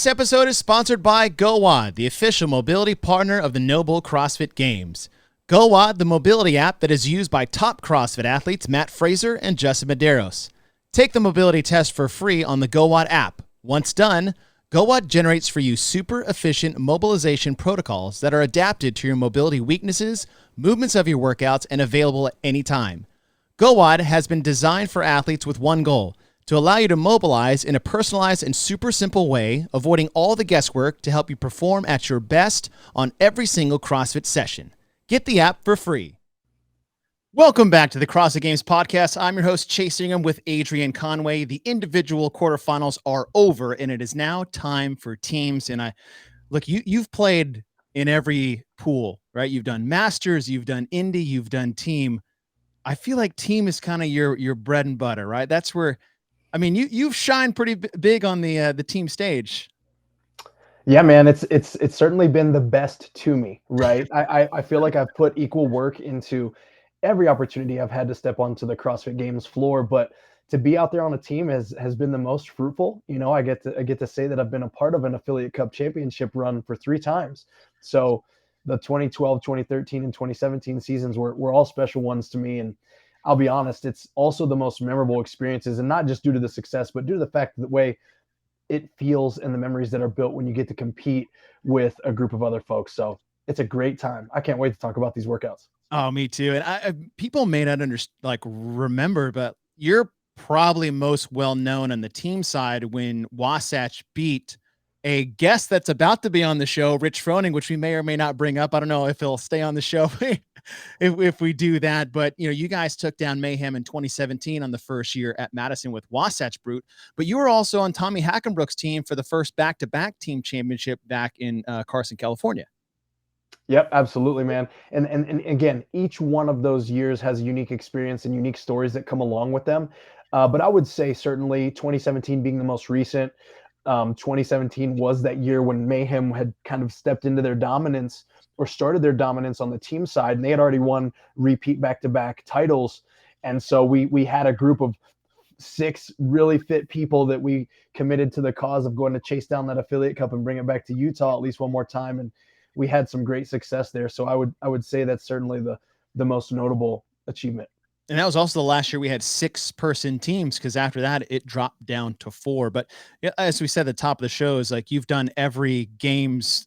This episode is sponsored by GOWOD, the official mobility partner of the Noble CrossFit Games. GOWOD, the mobility app that is used by top CrossFit athletes Matt Fraser and Justin Medeiros. Take the mobility test for free on the GOWOD app. Once done, GOWOD generates for you super efficient mobilization protocols that are adapted to your mobility weaknesses, movements of your workouts, and available at any time. GOWOD has been designed for athletes with one goal: to allow you to mobilize in a personalized and super simple way, avoiding all the guesswork to help you perform at your best on every single CrossFit session. Get the app for free. Welcome back to the CrossFit Games podcast. I'm your host, Chase Ingraham, with Adrian Conway. The individual quarterfinals are over, and it is now time for teams. And you've played in every pool, right? You've done Masters, you've done Indy, you've done Team. I feel like Team is kind of your bread and butter, right? That's where, I mean, you've shined pretty big on the team stage. Yeah, man, it's certainly been the best to me, right? I feel like I've put equal work into every opportunity I've had to step onto the CrossFit Games floor, but to be out there on a team has been the most fruitful. You know, I get to say that I've been a part of an Affiliate Cup championship run for 3 times. So the 2012, 2013, and 2017 seasons were all special ones to me. And I'll be honest, it's also the most memorable experiences, and not just due to the success, but due to the fact that the way it feels and the memories that are built when you get to compete with a group of other folks. So it's a great time. I can't wait to talk about these workouts. Oh, me too. And people may not remember, but you're probably most well known on the team side when Wasatch beat a guest that's about to be on the show, Rich Froning, which we may or may not bring up. I don't know if he'll stay on the show if we do that. But, you know, you guys took down Mayhem in 2017 on the first year at Madison with Wasatch Brute. But you were also on Tommy Hackenbrook's team for the first back-to-back team championship back in Carson, California. Yep, absolutely, man. And again, each one of those years has a unique experience and unique stories that come along with them. But I would say certainly 2017 being the most recent. 2017 was that year when Mayhem had kind of stepped into their dominance, or started their dominance on the team side, and they had already won repeat back-to-back titles. And so we had a group of 6 really fit people that we committed to the cause of going to chase down that Affiliate Cup and bring it back to Utah at least one more time. And we had some great success there. So I would say that's certainly the most notable achievement. And that was also the last year we had 6-person teams, because after that it dropped down to 4. But as we said at the top of the show, is like you've done every games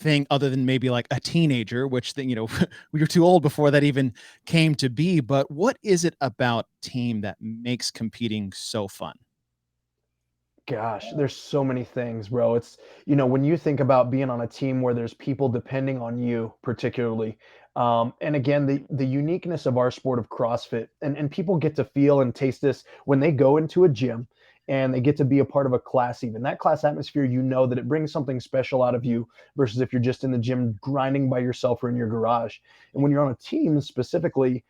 thing other than maybe like a teenager, which we were too old before that even came to be. But what is it about team that makes competing so fun? Gosh, there's so many things, bro. It's, when you think about being on a team where there's people depending on you, particularly, and again, the uniqueness of our sport of CrossFit, and people get to feel and taste this when they go into a gym and they get to be a part of a class. Even that class atmosphere, that it brings something special out of you versus if you're just in the gym grinding by yourself or in your garage. And when you're on a team specifically,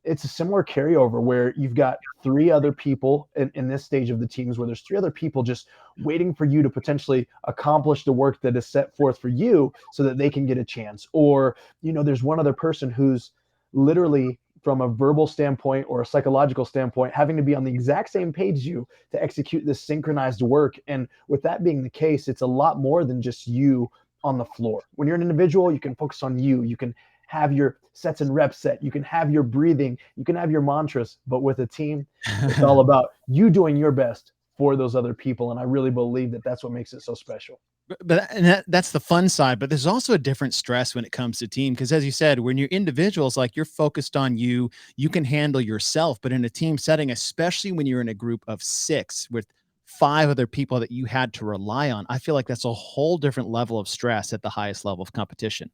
it's a similar carryover where you've got 3 other people in this stage of the teams, where there's 3 other people just waiting for you to potentially accomplish the work that is set forth for you so that they can get a chance. Or, there's one other person who's literally, from a verbal standpoint or a psychological standpoint, having to be on the exact same page as you to execute this synchronized work. And with that being the case, it's a lot more than just you on the floor. When you're an individual, you can focus on you. You can have your sets and reps set. You can have your breathing. You can have your mantras. But with a team, it's all about you doing your best for those other people. And I really believe that that's what makes it so special. But that's the fun side. But there's also a different stress when it comes to team, because as you said, when you're individuals, like, you're focused on you can handle yourself. But in a team setting, especially when you're in a group of 6 with 5 other people that you had to rely on, I feel like that's a whole different level of stress at the highest level of competition.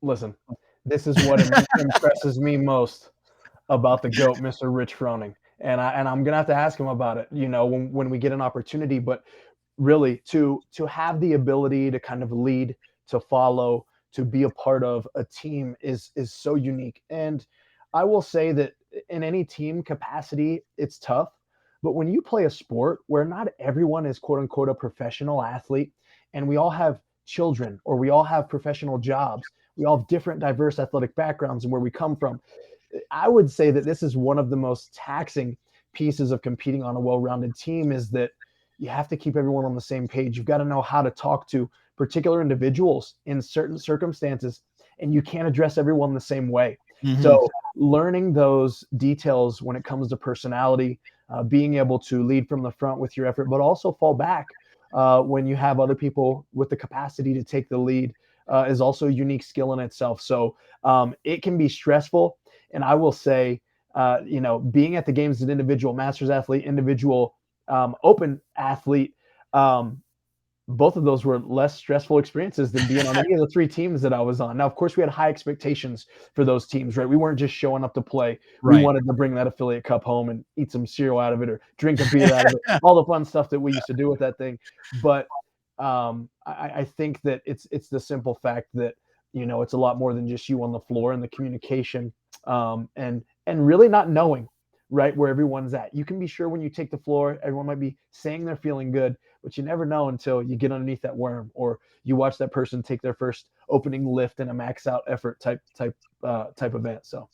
Listen, this is what impresses me most about the GOAT, Mr. Rich Froning. And I'm going to have to ask him about it, when we get an opportunity. But really, to have the ability to kind of lead, to follow, to be a part of a team is so unique. And I will say that in any team capacity, it's tough. But when you play a sport where not everyone is quote unquote a professional athlete, and we all have children, or we all have professional jobs, we all have different diverse athletic backgrounds and where we come from, I would say that this is one of the most taxing pieces of competing on a well-rounded team, is that you have to keep everyone on the same page. You've got to know how to talk to particular individuals in certain circumstances, and you can't address everyone the same way. Mm-hmm. So learning those details when it comes to personality, being able to lead from the front with your effort, but also fall back when you have other people with the capacity to take the lead is also a unique skill in itself. So it can be stressful. And I will say, being at the games as an individual masters athlete, individual open athlete, both of those were less stressful experiences than being on any of the three teams that I was on. Now, of course, we had high expectations for those teams, right? We weren't just showing up to play. We Right. wanted to bring that affiliate cup home and eat some cereal out of it or drink a beer out of it, all the fun stuff that we used to do with that thing. But I think that it's the simple fact that, it's a lot more than just you on the floor, and the communication and really not knowing right where everyone's at. You can be sure when you take the floor, everyone might be saying they're feeling good, but you never know until you get underneath that worm or you watch that person take their first opening lift in a max out effort type event. So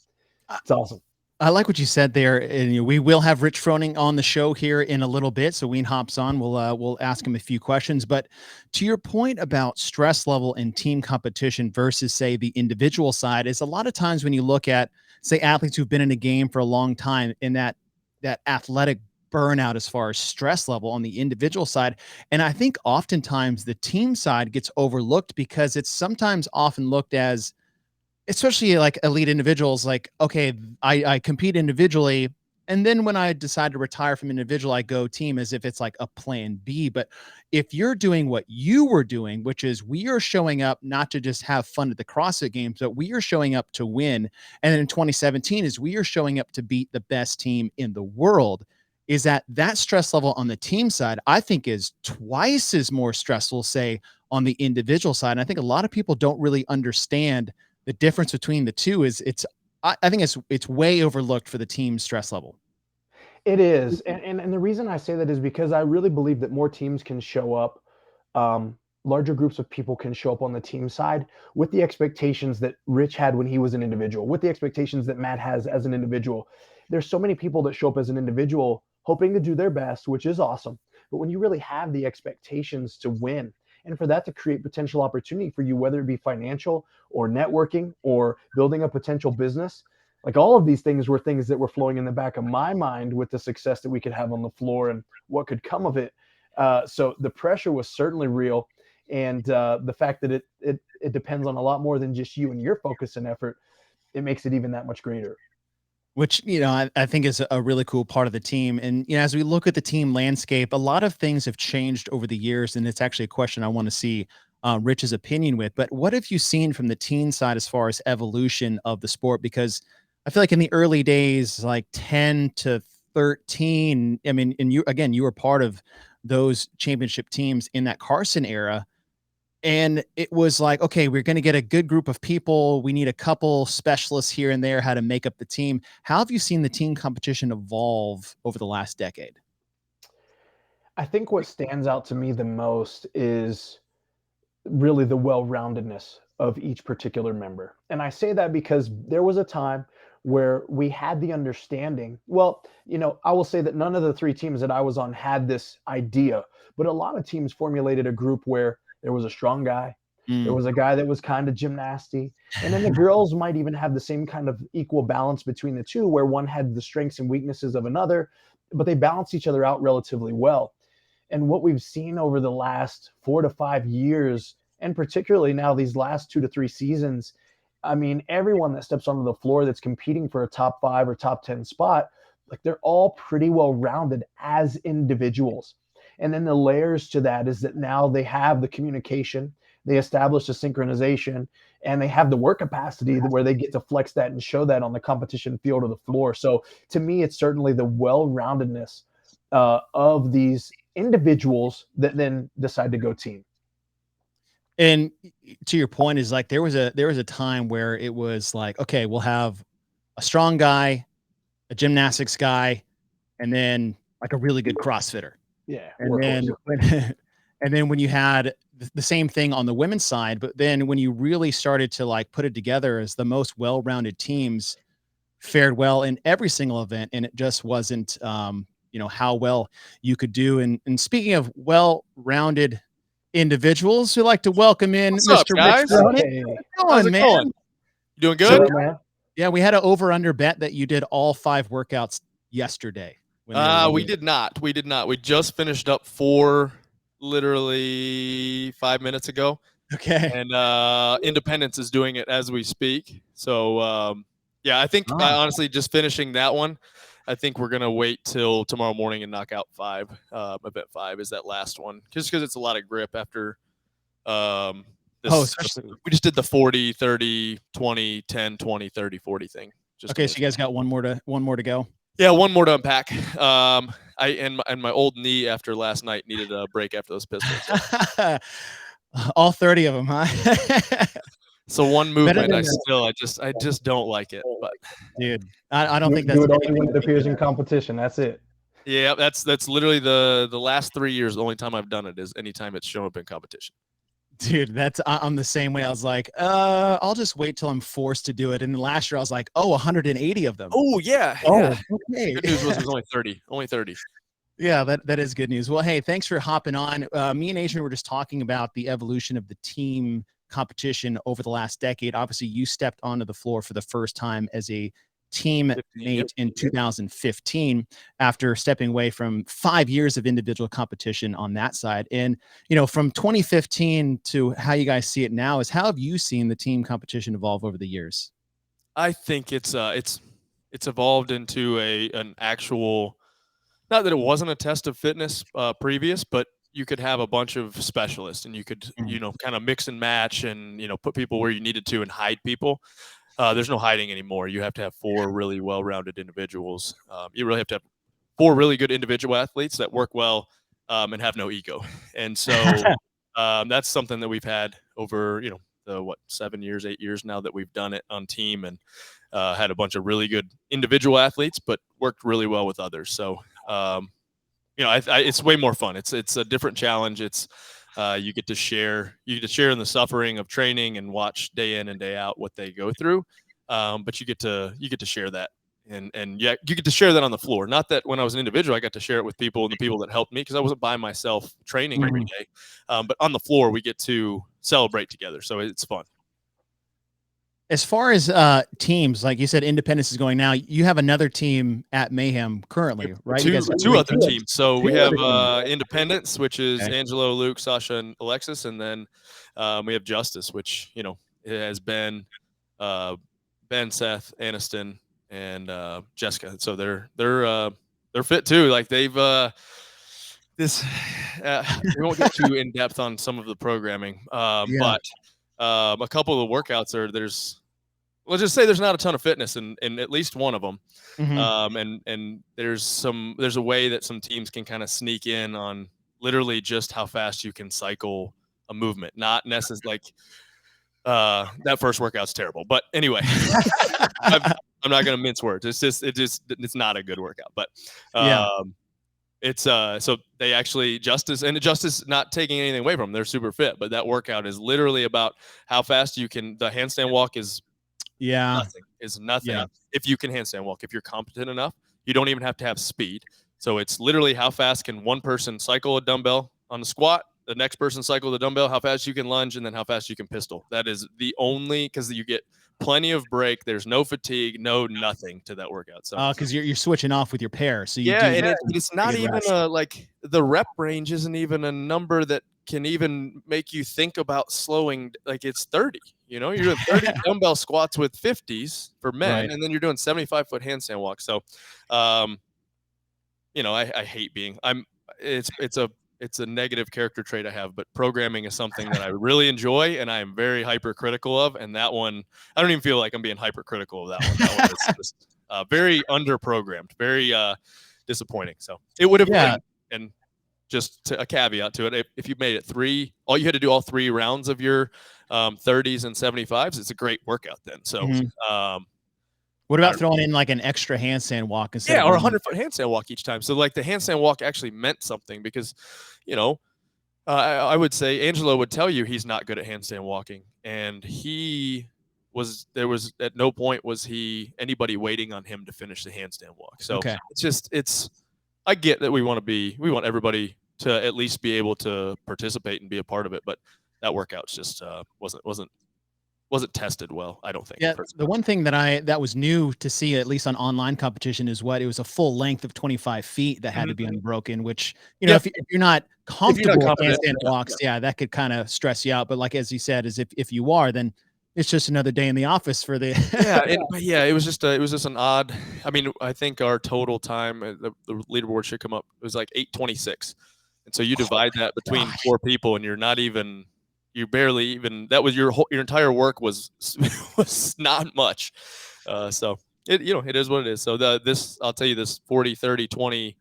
it's awesome. I like what you said there, and we will have Rich Froning on the show here in a little bit. So Ween hops on, we'll ask him a few questions. But to your point about stress level in team competition versus, say, the individual side, is a lot of times when you look at, say, athletes who've been in a game for a long time, in that athletic burnout as far as stress level on the individual side. And I think oftentimes the team side gets overlooked because it's sometimes often looked as, especially like elite individuals, like, okay, I compete individually, and then when I decide to retire from individual, I go team, as if it's like a plan B. But if you're doing what you were doing, which is we are showing up not to just have fun at the CrossFit Games, but we are showing up to win. And then in 2017 is we are showing up to beat the best team in the world. Is that stress level on the team side, I think, is twice as more stressful, say, on the individual side. And I think a lot of people don't really understand the difference between the two. Is I think it's way overlooked for the team stress level. It is. And the reason I say that is because I really believe that more teams can show up. Larger groups of people can show up on the team side with the expectations that Rich had when he was an individual, with the expectations that Matt has as an individual. There's so many people that show up as an individual hoping to do their best, which is awesome. But when you really have the expectations to win and for that to create potential opportunity for you, whether it be financial or networking or building a potential business, like all of these things were things that were flowing in the back of my mind with the success that we could have on the floor and what could come of it. So the pressure was certainly real. And the fact that it depends on a lot more than just you and your focus and effort, it makes it even that much greater. Which, I think is a really cool part of the team. And, as we look at the team landscape, a lot of things have changed over the years. And it's actually a question I want to see Rich's opinion with. But what have you seen from the teen side as far as evolution of the sport? Because I feel like in the early days, like 10 to 13, I mean, and you were part of those championship teams in that Carson era. And it was like, okay, we're going to get a good group of people. We need a couple specialists here and there, how to make up the team. How have you seen the team competition evolve over the last decade? I think what stands out to me the most is really the well-roundedness of each particular member. And I say that because there was a time where we had the understanding. Well, I will say that none of the three teams that I was on had this idea, but a lot of teams formulated a group where there was a strong guy, there Mm. was a guy that was kind of gymnasty, and then the girls might even have the same kind of equal balance between the two, where one had the strengths and weaknesses of another, but they balanced each other out relatively well. And what we've seen over the last 4 to 5 years, and particularly now these last 2 to 3 seasons, I mean, everyone that steps onto the floor that's competing for a top 5 or top 10 spot, like they're all pretty well rounded as individuals. And then the layers to that is that now they have the communication, they establish the synchronization, and they have the work capacity where they get to flex that and show that on the competition field or the floor. So to me, it's certainly the well-roundedness of these individuals that then decide to go team. And to your point is like, there was a time where it was like, okay, we'll have a strong guy, a gymnastics guy, and then like a really good CrossFitter. Yeah, And workhorse. then and then when you had the same thing on the women's side, but then when you really started to like put it together as the most well-rounded teams fared well in every single event, and it just wasn't how well you could do. And speaking of well-rounded individuals, we like to welcome in What's Mr. up, guys? Rich Froning. Hey. How's it going? You doing good? What's up, man? Yeah, we had an over-under bet that you did all 5 workouts yesterday. We did not. We just finished up 4 literally 5 minutes ago. Okay. And Independence is doing it as we speak. So I think honestly just finishing that one, I think we're gonna wait till tomorrow morning and knock out 5. Event 5 is that last one, just because it's a lot of grip after. We just did the 40, 30, 20, 10, 20, 30, 40 thing. Okay, so you guys got one more to go. Yeah, one more to unpack. My old knee after last night needed a break after those pistols. So. All 30 of them, huh? So one movement, I just don't like it. But dude, I don't think that's do it only when it appears in competition. That's it. Yeah, that's literally the last 3 years. The only time I've done it is anytime it's shown up in competition. Dude, I'm the same way. I was like, I'll just wait till I'm forced to do it. And last year I was like, 180 of them. Oh yeah. Okay. Good news was it was only 30. Only 30. Yeah, that is good news. Well, hey, thanks for hopping on. Me and Adrian were just talking about the evolution of the team competition over the last decade. Obviously, you stepped onto the floor for the first time as a teammate in 2015 after stepping away from 5 years of individual competition on that side. And, from 2015 to how you guys see it now is how have you seen the team competition evolve over the years? I think it's evolved into an actual, not that it wasn't a test of fitness previous, but you could have a bunch of specialists and you could, kind of mix and match and, put people where you needed to and hide people. There's no hiding anymore. You have to have 4 really well-rounded individuals. You really have to have 4 really good individual athletes that work well and have no ego. And so that's something that we've had over, the 7 years, 8 years now that we've done it on team, and had a bunch of really good individual athletes, but worked really well with others. So, it's way more fun. It's a different challenge. It's you get to share in the suffering of training and watch day in and day out what they go through. But you get to share that. And you get to share that on the floor. Not that when I was an individual, I got to share it with people and the people that helped me, because I wasn't by myself training every day. But on the floor, we get to celebrate together. So it's fun. As far as teams, like you said, Independence is going now. You have another team at Mayhem currently, right? Two other teams. So we have Independence, which is Angelo, Luke, Sasha, and Alexis, and then we have Justice, which it has been Ben, Seth, Aniston, and Jessica. So they're fit too. Like they've we won't get too in depth on some of the programming, but a couple of the workouts let's just say there's not a ton of fitness in at least one of them. And there's a way that some teams can kind of sneak in on literally just how fast you can cycle a movement, not necessarily like that first workout's terrible. But anyway, I'm not going to mince words. It's not a good workout, but it's so they actually Justice not taking anything away from them. They're super fit, but that workout is literally about how fast you can. The handstand walk is nothing. If you can handstand walk, if you're competent enough, you don't even have to have speed. So it's literally how fast can one person cycle a dumbbell on the squat, the next person cycle the dumbbell, how fast you can lunge, and then how fast you can pistol. That is the only, because you get plenty of break. There's no fatigue, no nothing to that workout. So because you're switching off with your pair. So it's not even like the rep range isn't even a number that can even make you think about slowing. Like it's 30. You're doing 30 dumbbell squats with 50s for men, and then you're doing 75-foot handstand walks. So, I hate being. It's a negative character trait I have, but programming is something that I really enjoy and I am very hypercritical of. And that one, I don't even feel like I'm being hypercritical of that one. That one is just very under-programmed, very disappointing. So it would have been, and just a caveat to it, if you made it 3, all you had to do all 3 rounds of your 30s and 75s, it's a great workout then. So what about throwing in like an extra handstand walk instead? Or 100-foot handstand walk each time. So like the handstand walk actually meant something because, I would say Angelo would tell you he's not good at handstand walking, and there was at no point was he anybody waiting on him to finish the handstand walk. So it's I get that we want everybody to at least be able to participate and be a part of it, but that workout's just wasn't tested well, I don't think. Yeah, the one thing that was new to see, at least on online competition, is what it was a full length of 25 feet that had to be unbroken, which, you know, if you're not comfortable with handstand walks, that could kind of stress you out. But like, as you said, is if you are, then it's just another day in the office for the it was just an odd. I mean, I think our total time, the leaderboard should come up. It was like 8:26, and so you divide that between 4 people, and you're not even. You barely even, that was your entire work was not much. So it is what it is. So I'll tell you, this 40, 30, 20,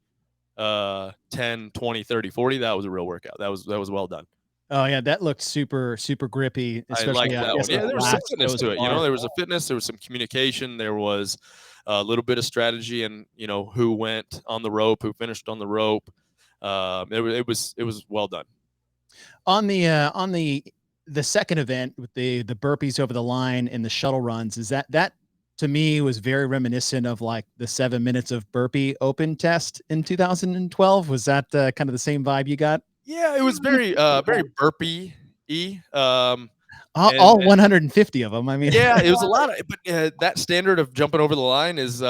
10, 20, 30, 40, that was a real workout. That was well done. Oh yeah, that looked super grippy. Especially, I like that one. Yeah, there was some fitness to it. You know, there was a fitness, there was some communication, there was a little bit of strategy, and who went on the rope, who finished on the rope. It was well done. On the second event with the burpees over the line and the shuttle runs, is that to me was very reminiscent of like the 7 minutes of burpee open test in 2012. Was that kind of the same vibe you got? Yeah, it was very burpee-y. All 150 of them. I mean, yeah, it was a lot of, but that standard of jumping over the line is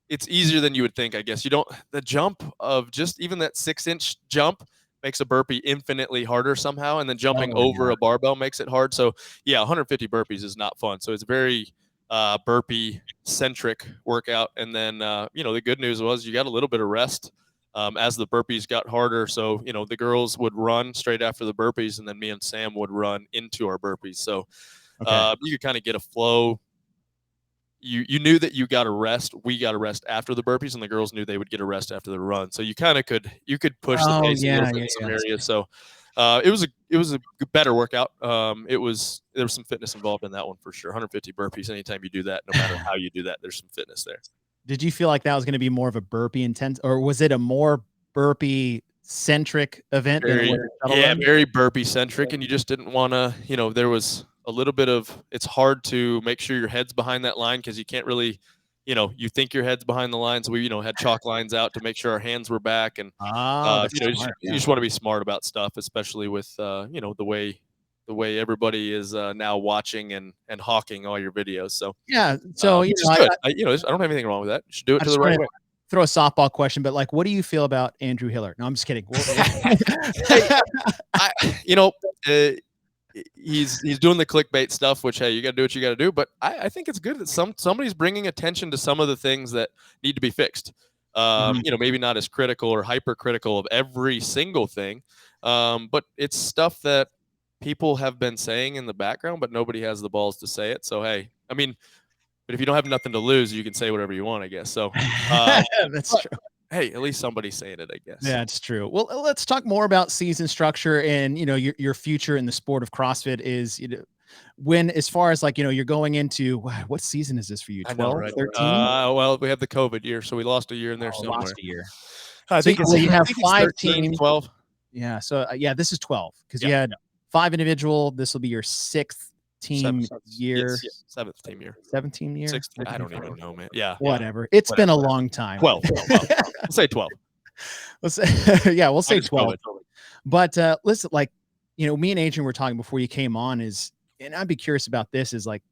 it's easier than you would think, I guess. The jump of just even that 6-inch jump makes a burpee infinitely harder somehow, and then jumping over a barbell makes it hard. So yeah, 150 burpees is not fun. So it's very burpee centric workout. And then the good news was you got a little bit of rest as the burpees got harder. So the girls would run straight after the burpees, and then me and Sam would run into our burpees. So you could kind of get a flow. You knew that you got a rest. We got a rest after the burpees, and the girls knew they would get a rest after the run. So you kind of could push the pace a little bit in some areas. So it was a better workout. There was some fitness involved in that one for sure. 150 burpees. Anytime you do that, no matter how you do that, there's some fitness there. Did you feel like that was going to be more of a burpee intense, or was it a more burpee centric event? Very burpee centric, and you just didn't want to. There was a little bit of, it's hard to make sure your head's behind that line because you can't really, you think your head's behind the line. So we, had chalk lines out to make sure our hands were back. And, you just want to be smart about stuff, especially with, the way everybody is now watching and hawking all your videos. So, yeah. So, I don't have anything wrong with that. You should do it to the right way. Throw a softball question, but like, what do you feel about Andrew Hiller? No, I'm just kidding. He's doing the clickbait stuff, which, hey, you got to do what you got to do. But I think it's good that somebody's bringing attention to some of the things that need to be fixed. Maybe not as critical or hypercritical of every single thing, but it's stuff that people have been saying in the background, but nobody has the balls to say it. So, hey, I mean, but if you don't have nothing to lose, you can say whatever you want, I guess. So that's true. Hey, at least somebody's saying it, I guess. Yeah, it's true. Well, let's talk more about season structure and, your future in the sport of CrossFit is, when, as far as like, you're going into, what season is this for you? 12, 13? Well, we have the COVID year, so we lost a year in there somewhere. Lost a year. I think you have 5 13, teams. 12. Yeah. So this is 12 because you had 5 individual. This will be your 6th team year. Yes, 7th team year. 17 year. 6th. I don't even know, man. Yeah. Whatever. It's been a long time. 12. We'll say 12. We'll say 12. But listen, like, me and Adrian were talking before you came on and I'd be curious about this, is like,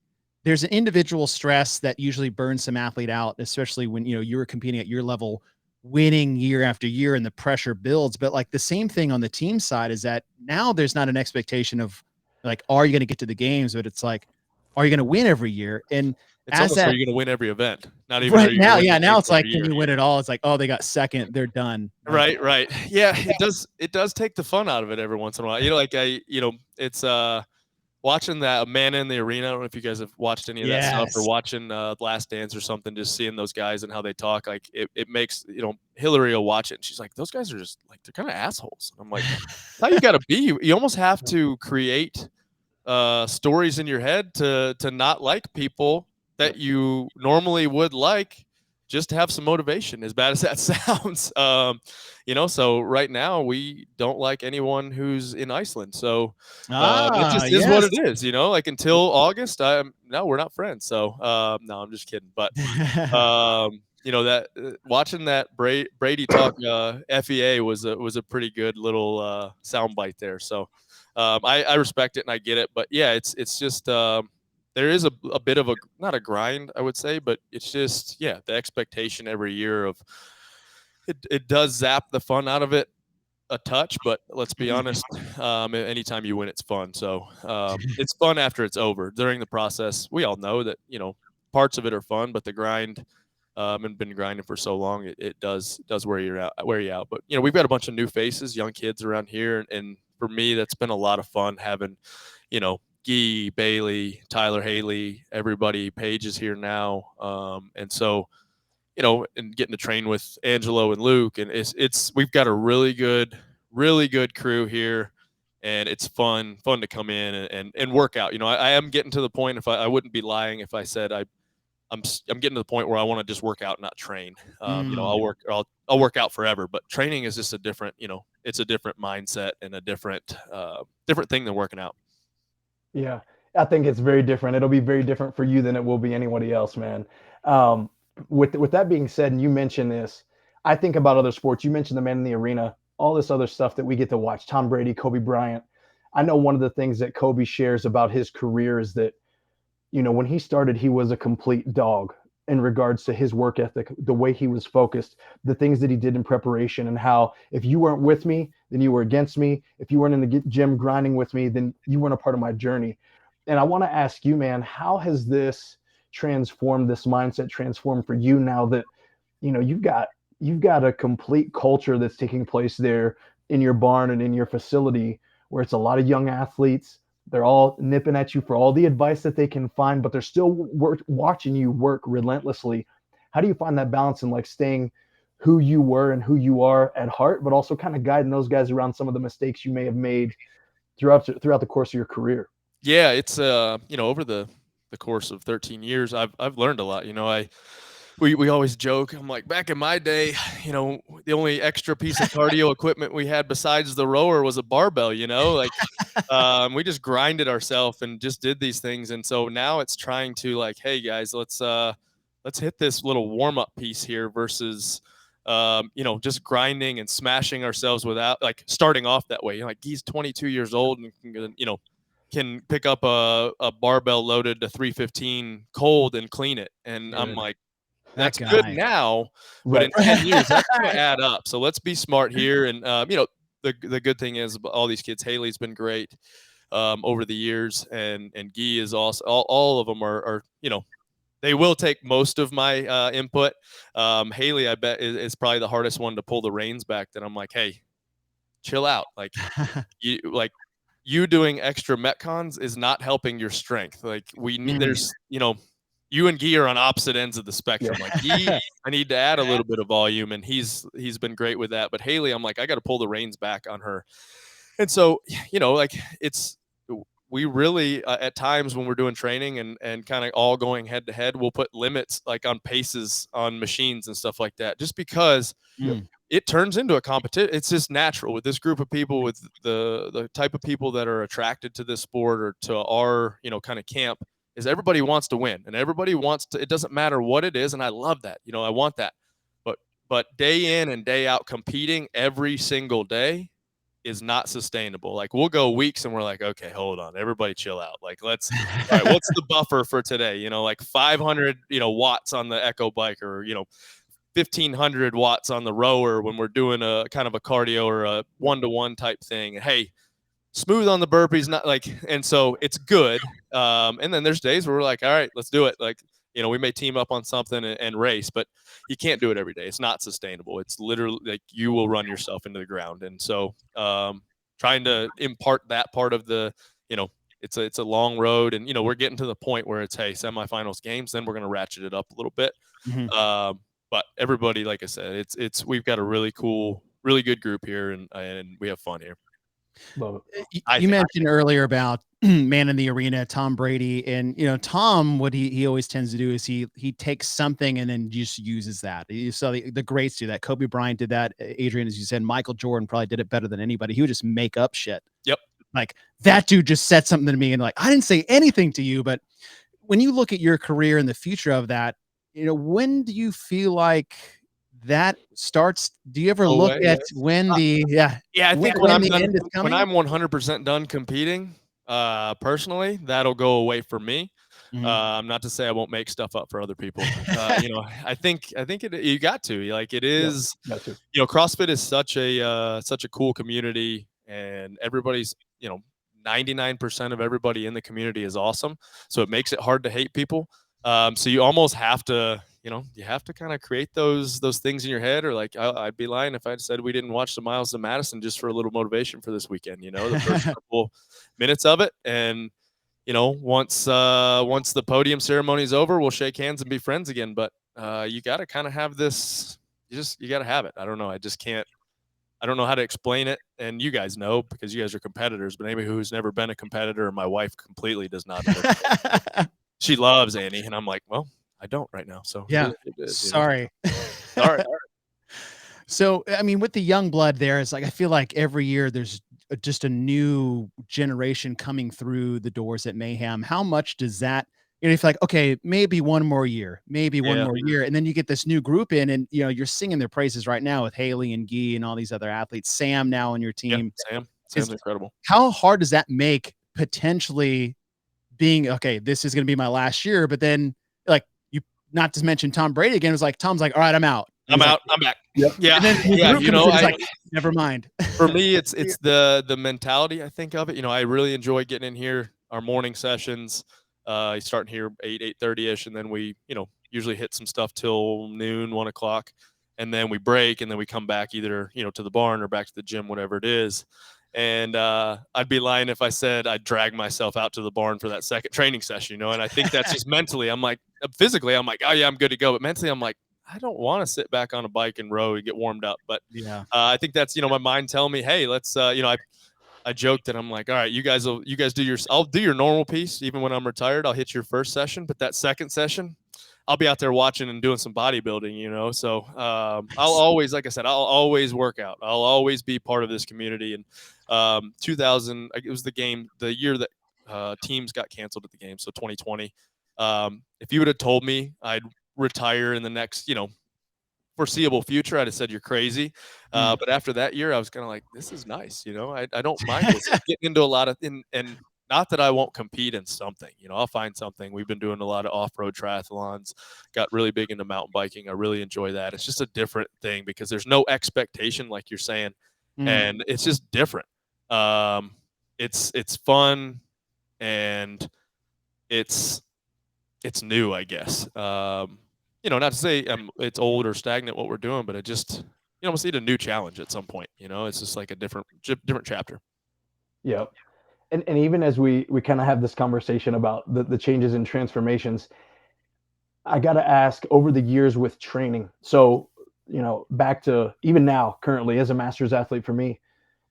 there's an individual stress that usually burns some athlete out, especially when, you were competing at your level, winning year after year and the pressure builds. But like the same thing on the team side is that now there's not an expectation of like, are you going to get to the games? But it's like, are you going to win every year? And it's almost like you're going to win every event. Not even right now. Yeah. Now it's like, when you win it all, it's like, oh, they got second, they're done. Right. Yeah. It does take the fun out of it every once in a while. It's watching that Man in the Arena. I don't know if you guys have watched any of that stuff, or watching Last Dance or something, just seeing those guys and how they talk. Like it makes, Hillary will watch it and she's like, those guys are just like, they're kind of assholes. I'm like, how you got to be? You almost have to create stories in your head to not like people that you normally would like, just to have some motivation, as bad as that sounds. So right now we don't like anyone who's in Iceland. So it just is what it is, like until August, no, we're not friends. So no, I'm just kidding. But that watching that Brady talk FEA was a pretty good little soundbite there. So I respect it and I get it, but yeah, it's just there is a bit of not a grind, I would say, but it's just the expectation every year of it does zap the fun out of it a touch, but let's be honest, anytime you win, it's fun. So it's fun after it's over. During the process, we all know that parts of it are fun, but the grind and been grinding for so long, it does wear you out. But we've got a bunch of new faces, young kids around here, and for me, that's been a lot of fun having Guy, Bailey, Tyler, Haley, everybody. Paige is here now, and so and getting to train with Angelo and Luke, and we've got a really good crew here, and it's fun to come in and work out. I am getting to the point, if I wouldn't be lying if I said I'm getting to the point where I want to just work out, not train. I'll work out forever, but training is just a different, it's a different mindset and a different thing than working out. Yeah, I think it's very different. It'll be very different for you than it will be anybody else, man. With that being said, and you mentioned this, I think about other sports. You mentioned the man in the arena, all this other stuff that we get to watch, Tom Brady, Kobe Bryant. I know one of the things that Kobe shares about his career is that, when he started, he was a complete dog in regards to his work ethic, the way he was focused, the things that he did in preparation, and how if you weren't with me, then you were against me. If you weren't in the gym grinding with me, then you weren't a part of my journey. And I want to ask you, man, how has this mindset transformed for you now that you've got a complete culture that's taking place there in your barn and in your facility, where it's a lot of young athletes. They're all nipping at you for all the advice that they can find, but they're still watching you work relentlessly. How do you find that balance in like staying who you were and who you are at heart, but also kind of guiding those guys around some of the mistakes you may have made throughout the course of your career? Yeah, it's over the course of 13 years, I've learned a lot. We always joke. I'm like, back in my day, the only extra piece of cardio equipment we had besides the rower was a barbell. We just grinded ourselves and just did these things. And so now it's trying to like, hey guys, let's hit this little warm up piece here versus just grinding and smashing ourselves without like starting off that way. He's 22 years old and can pick up a barbell loaded to 315 cold and clean it. And I'm like, that's good now, but in 10 years, that's going to add up. So let's be smart here. And, the good thing is all these kids, Haley's been great over the years. And Guy is also, all of them are they will take most of my input. Haley, I bet, is probably the hardest one to pull the reins back. That I'm like, hey, chill out. You doing extra Metcons is not helping your strength. Like we need, there's, you and Guy are on opposite ends of the spectrum. Like Guy, I need to add a little bit of volume, and he's been great with that. But Haley, I'm like, I got to pull the reins back on her. And so, we really at times when we're doing training and kind of all going head to head, we'll put limits like on paces on machines and stuff like that, just because it turns into a competition. It's just natural with this group of people, with the type of people that are attracted to this sport or to our, kind of camp, is everybody wants to win and everybody wants to, it doesn't matter what it is. And I love that, I want that, but day in and day out competing every single day is not sustainable. Like we'll go weeks and we're like, okay, hold on, everybody chill out. Like all right, what's the buffer for today? Like 500, watts on the Echo bike, or, 1,500 watts on the rower when we're doing a kind of a cardio or a 1-to-1 type thing. Hey, smooth on the burpees, not like, and so it's good. And then there's days where we're like, all right, let's do it. Like, we may team up on something and race, but you can't do it every day. It's not sustainable. It's literally like you will run yourself into the ground. And so trying to impart that part of the, it's a long road, and, we're getting to the point where it's, hey, semifinals games, then we're going to ratchet it up a little bit. But everybody, like I said, we've got a really cool, really good group here, and we have fun here. Love it. You mentioned earlier about man in the arena, Tom Brady, and Tom, what he always tends to do is he takes something and then just uses that. You saw the greats do that. Kobe Bryant did that. Adrian, as you said, Michael Jordan probably did it better than anybody. He would just make up shit. Yep. Like that dude just said something to me, and like I didn't say anything to you, but when you look at your career and the future of that, when do you feel like that starts? Do you ever Oh, look yeah. at when the I think when I'm the done, end is when coming? I'm 100% done competing, personally, that'll go away for me. Not to say I won't make stuff up for other people. I think you got to, like, it is, got to. CrossFit is such a cool community, and everybody's, 99% of everybody in the community is awesome. So it makes it hard to hate people. So you almost have to, you have to kind of create those things in your head, or like, I'd be lying if I said we didn't watch the Miles to Madison just for a little motivation for this weekend, the first couple minutes of it. And, once the podium ceremony is over, we'll shake hands and be friends again. But you got to kind of have this, you got to have it. I don't know. I just can't. I don't know how to explain it, and you guys know because you guys are competitors. But anybody who's never been a competitor, my wife completely does not understand. She loves Annie, and I'm like, well, I don't right now. So yeah, it is, sorry. All right. So, I mean, with the young blood there, it's like I feel like every year there's just a new generation coming through the doors at Mayhem. How much does that, if like, okay, maybe one more year, and then you get this new group in, and you're singing their praises right now with Haley and Guy and all these other athletes. Sam's now on your team. Yeah, Sam's incredible. How hard does that make potentially being, okay, this is going to be my last year, but then like not to mention Tom Brady again, was like, Tom's like, all right, I'm out. I'm out. I'm back. Yep. Yeah. And then never mind. For me, it's the mentality, I think, of it. I really enjoy getting in here, our morning sessions, starting here 8:30ish, and then we, usually hit some stuff till noon, 1 o'clock, and then we break, and then we come back either, to the barn or back to the gym, whatever it is. And I'd be lying if I said I'd drag myself out to the barn for that second training session, and I think that's just mentally. I'm like, physically, I'm like, oh yeah, I'm good to go. But mentally, I'm like, I don't want to sit back on a bike and row and get warmed up. But yeah, I think that's, my mind telling me, hey, let's, I joked that I'm like, all right, you guys do I'll do your normal piece. Even when I'm retired, I'll hit your first session, but that second session, I'll be out there watching and doing some bodybuilding, so I'll always, like I said, I'll always work out. I'll always be part of this community. And 2000, it was the year that teams got canceled at the game. So 2020, if you would have told me I'd retire in the next, foreseeable future, I'd have said you're crazy. But after that year, I was kind of like, this is nice. I don't mind this. Getting into a lot of, and not that I won't compete in something, I'll find something. We've been doing a lot of off-road triathlons, got really big into mountain biking. I really enjoy that. It's just a different thing because there's no expectation, like you're saying, and it's just different. It's fun, and it's new, I guess. Not to say it's old or stagnant what we're doing, but it just, we need a new challenge at some point. It's just like a different chapter. Yeah. And even as we kind of have this conversation about the changes and transformations, I got to ask, over the years with training. So, back to even now, currently as a master's athlete, for me,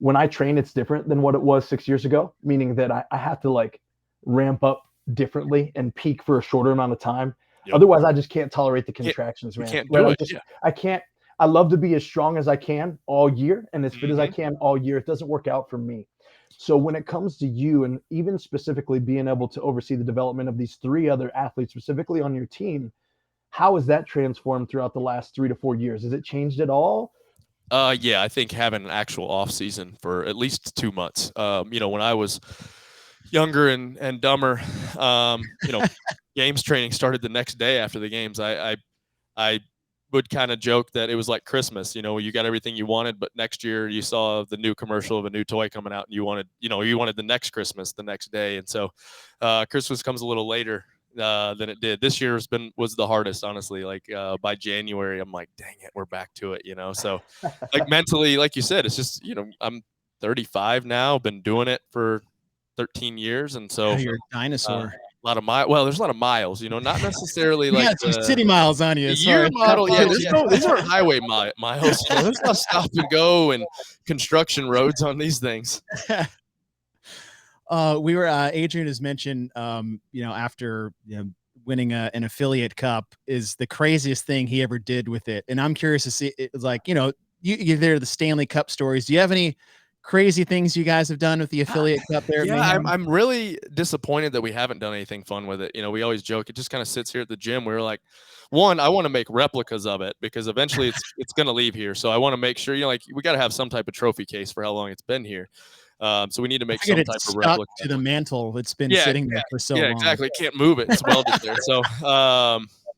when I train, it's different than what it was 6 years ago, meaning that I have to like ramp up differently and peak for a shorter amount of time. Yep. Otherwise, I just can't tolerate the contractions, man. Can't do it. I can't. I love to be as strong as I can all year and as fit as I can all year. It doesn't work out for me. So when it comes to you, and even specifically being able to oversee the development of these 3 other athletes specifically on your team, how has that transformed throughout the last 3 to 4 years? Has it changed at all? Yeah, I think having an actual off season for at least 2 months. When I was younger and dumber, games training started the next day after the games. I would kind of joke that it was like Christmas, you got everything you wanted, but next year you saw the new commercial of a new toy coming out and you wanted the next Christmas the next day. And so Christmas comes a little later than it did. This year was the hardest, honestly. Like by January, I'm like, dang it, we're back to it, So like mentally, like you said, it's just, I'm 35 now, been doing it for 13 years. And so you're a dinosaur. A lot of there's a lot of miles, not necessarily like some city miles on you. Year model. Yeah, these aren't highway miles. There's no stop and go and construction roads on these things. We were Adrian has mentioned, after winning an affiliate cup is the craziest thing he ever did with it, and I'm curious to see. It's like you're there, the Stanley Cup stories. Do you have any crazy things you guys have done with the affiliate cup there? At Yeah, Mayhem? I'm really disappointed that we haven't done anything fun with it. You know, we always joke it just kind of sits here at the gym. We were like, one, I want to make replicas of it because eventually it's going to leave here. So I want to make sure, you know, like we got to have some type of trophy case for how long it's been here. So we need to make some type of replica to the mantle. It's been sitting there for so long. Yeah, exactly. Can't move it. It's welded there. So,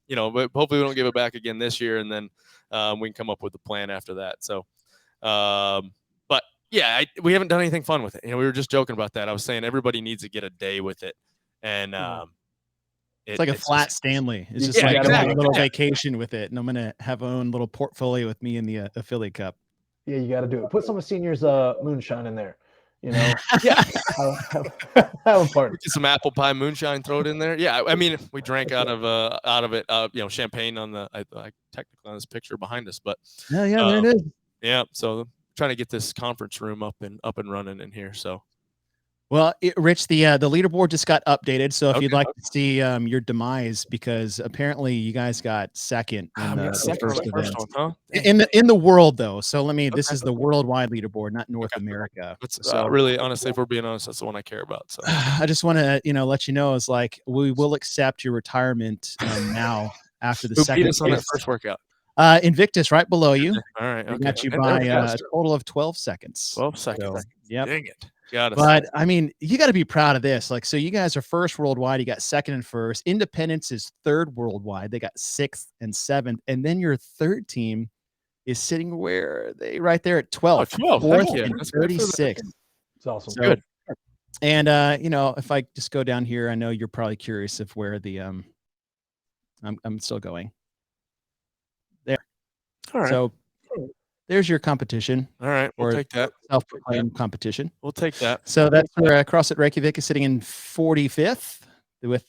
you know, but hopefully we don't give it back again this year, and then we can come up with a plan after that. So, but yeah, we haven't done anything fun with it. You know, we were just joking about that. I was saying everybody needs to get a day with it, and it's like a flat Stanley. It's just like a little vacation with it, and I'm gonna have my own little portfolio with me in the affiliate cup. Yeah, you got to do it. Put some of Senior's moonshine in there. You know, yeah, have a party. Get some apple pie moonshine, throw it in there. Yeah, I mean, we drank out of it. You know, champagne on the technically on this picture behind us, but yeah, there it is. Yeah, so trying to get this conference room up and running in here. So, well, Rich, the leaderboard just got updated. So if you'd like to see your demise, because apparently you guys got second in the first event. One, huh? In the world though. So this is the worldwide leaderboard, not North America. So really, honestly, if we're being honest, that's the one I care about. So I just want to let you know is like we will accept your retirement now after the second. Beat us on that first workout? Invictus right below you. All right. We got you by a total of 12 seconds. 12 seconds. So, yep. Dang it. But I mean, you got to be proud of this. Like, so you guys are first worldwide. You got second and first. Independence is third worldwide. They got sixth and seventh. And then your third team is sitting where they right there at 12. 12. Fourth and 36. It's awesome. So, good. And if I just go down here, I know you're probably curious of where the I'm still going. There. All right. So there's your competition. All right, we'll take that. Self-proclaimed competition. We'll take that. So that's where CrossFit Reykjavik is sitting in 45th with,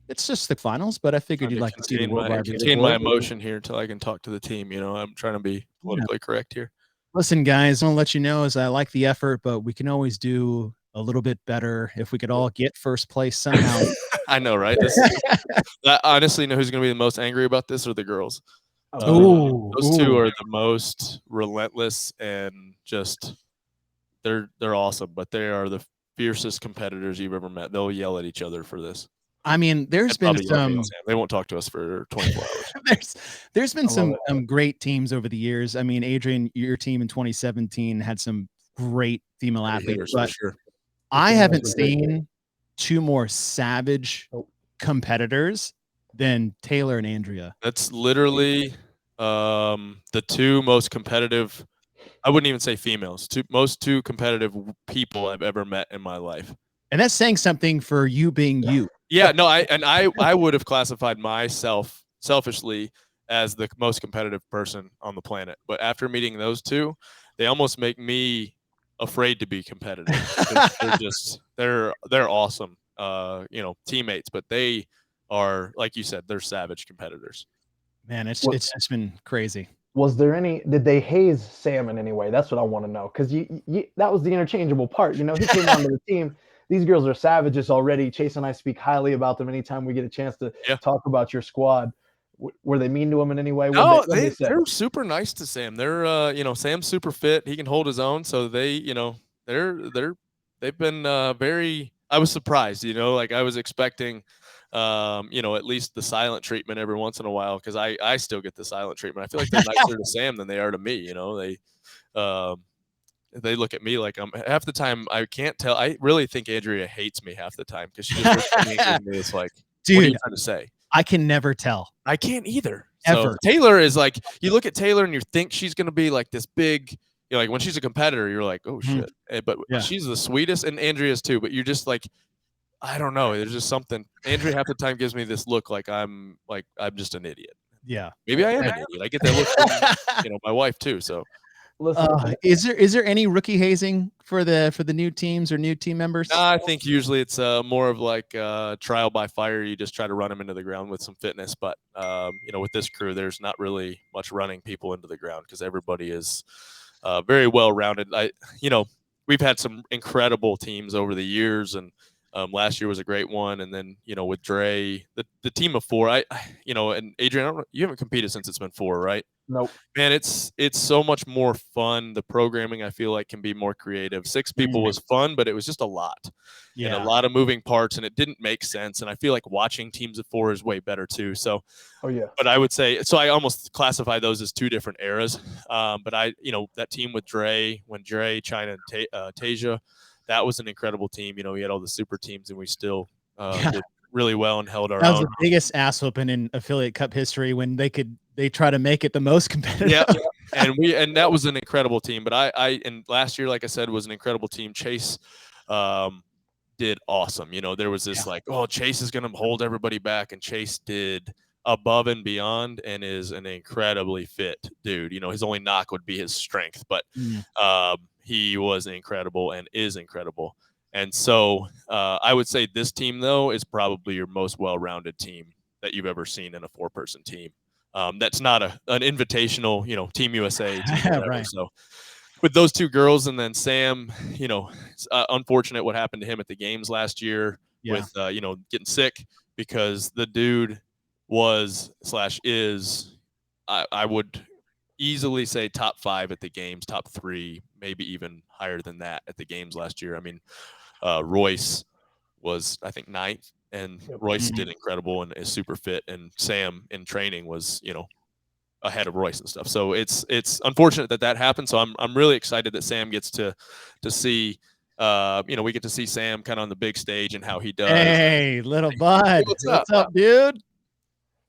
it's just the finals, but I figured you'd like to see the worldwide. Contain my emotion here until I can talk to the team. You know, I'm trying to be politically correct here. Listen, guys, I want to let you know is I like the effort, but we can always do a little bit better if we could all get first place somehow. I know, right? I honestly know who's going to be the most angry about this are the girls. Those two are the most relentless and just they're awesome, but they are the fiercest competitors you've ever met. They'll yell at each other for this. I mean, there's been some. They won't talk to us for 24 hours. There's been some great teams over the years. I mean, Adrian, your team in 2017 had some great female athletes, but sure. I haven't seen two more savage competitors than Taylor and Andrea. That's literally the two most competitive. I wouldn't even say females. Most competitive people I've ever met in my life. And that's saying something for you being you. Yeah, no, I would have classified myself selfishly as the most competitive person on the planet. But after meeting those two, they almost make me afraid to be competitive. They're awesome, teammates, but they are, like you said, they're savage competitors. Man, it's been crazy. Was there did they haze Sam in any way? That's what I want to know. Because that was the interchangeable part. You know, he came onto the team. These girls are savages already. Chase and I speak highly about them anytime we get a chance to talk about your squad. Were they mean to him in any way? No, they're super nice to Sam. They're, Sam's super fit. He can hold his own. So they've been very, I was surprised, like I was expecting, at least the silent treatment every once in a while. Cause I still get the silent treatment. I feel like they're nicer to Sam than they are to me. They look at me like I'm half the time. I can't tell. I really think Andrea hates me half the time because she just looks at me and is like, dude, what are you trying to say? I can never tell. I can't either. Ever. So Taylor is like, you look at Taylor and you think she's going to be like this big, like when she's a competitor, you're like, oh shit. But she's the sweetest, and Andrea's too, but you're just like, I don't know. There's just something. Andrea half the time gives me this look like I'm just an idiot. Yeah. Maybe I am an idiot. I get that look from, my wife too. So. Is there any rookie hazing for the new teams or new team members? I think usually it's more of like trial by fire. You just try to run them into the ground with some fitness. But with this crew, there's not really much running people into the ground because everybody is very well rounded. We've had some incredible teams over the years, and Last year was a great one. And then, with Dre, the team of 4, and Adrian, you haven't competed since it's been 4, right? Nope. Man, it's so much more fun. The programming, I feel like, can be more creative. 6 people was fun, but it was just a lot. And a lot of moving parts, and it didn't make sense. And I feel like watching teams of 4 is way better too. So, but I would say, so I almost classify those as 2 different eras. But that team with Dre, when Dre, China, and Tasia, that was an incredible team. We had all the super teams, and we still did really well and held our own. That was the biggest ass whooping in affiliate cup history when they try to make it the most competitive. Yeah. And that was an incredible team. But and last year, like I said, was an incredible team. Chase did awesome. There was this Chase is going to hold everybody back, and Chase did above and beyond and is an incredibly fit dude. His only knock would be his strength, but he was incredible and is incredible. And so I would say this team, though, is probably your most well-rounded team that you've ever seen in a 4-person team. That's not an invitational, Team USA team. Right. So with those 2 girls, and then Sam, it's unfortunate what happened to him at the games last year with, getting sick, because the dude is, I would easily say top 5 at the games, top 3, maybe even higher than that at the games last year. I mean, Royce was, I think, 9th, and Royce did incredible and is super fit, and Sam in training was, ahead of Royce and stuff. So it's unfortunate that happened. So I'm really excited that Sam gets to see, we get to see Sam kind of on the big stage and how he does. Hey, little bud. What's up, dude?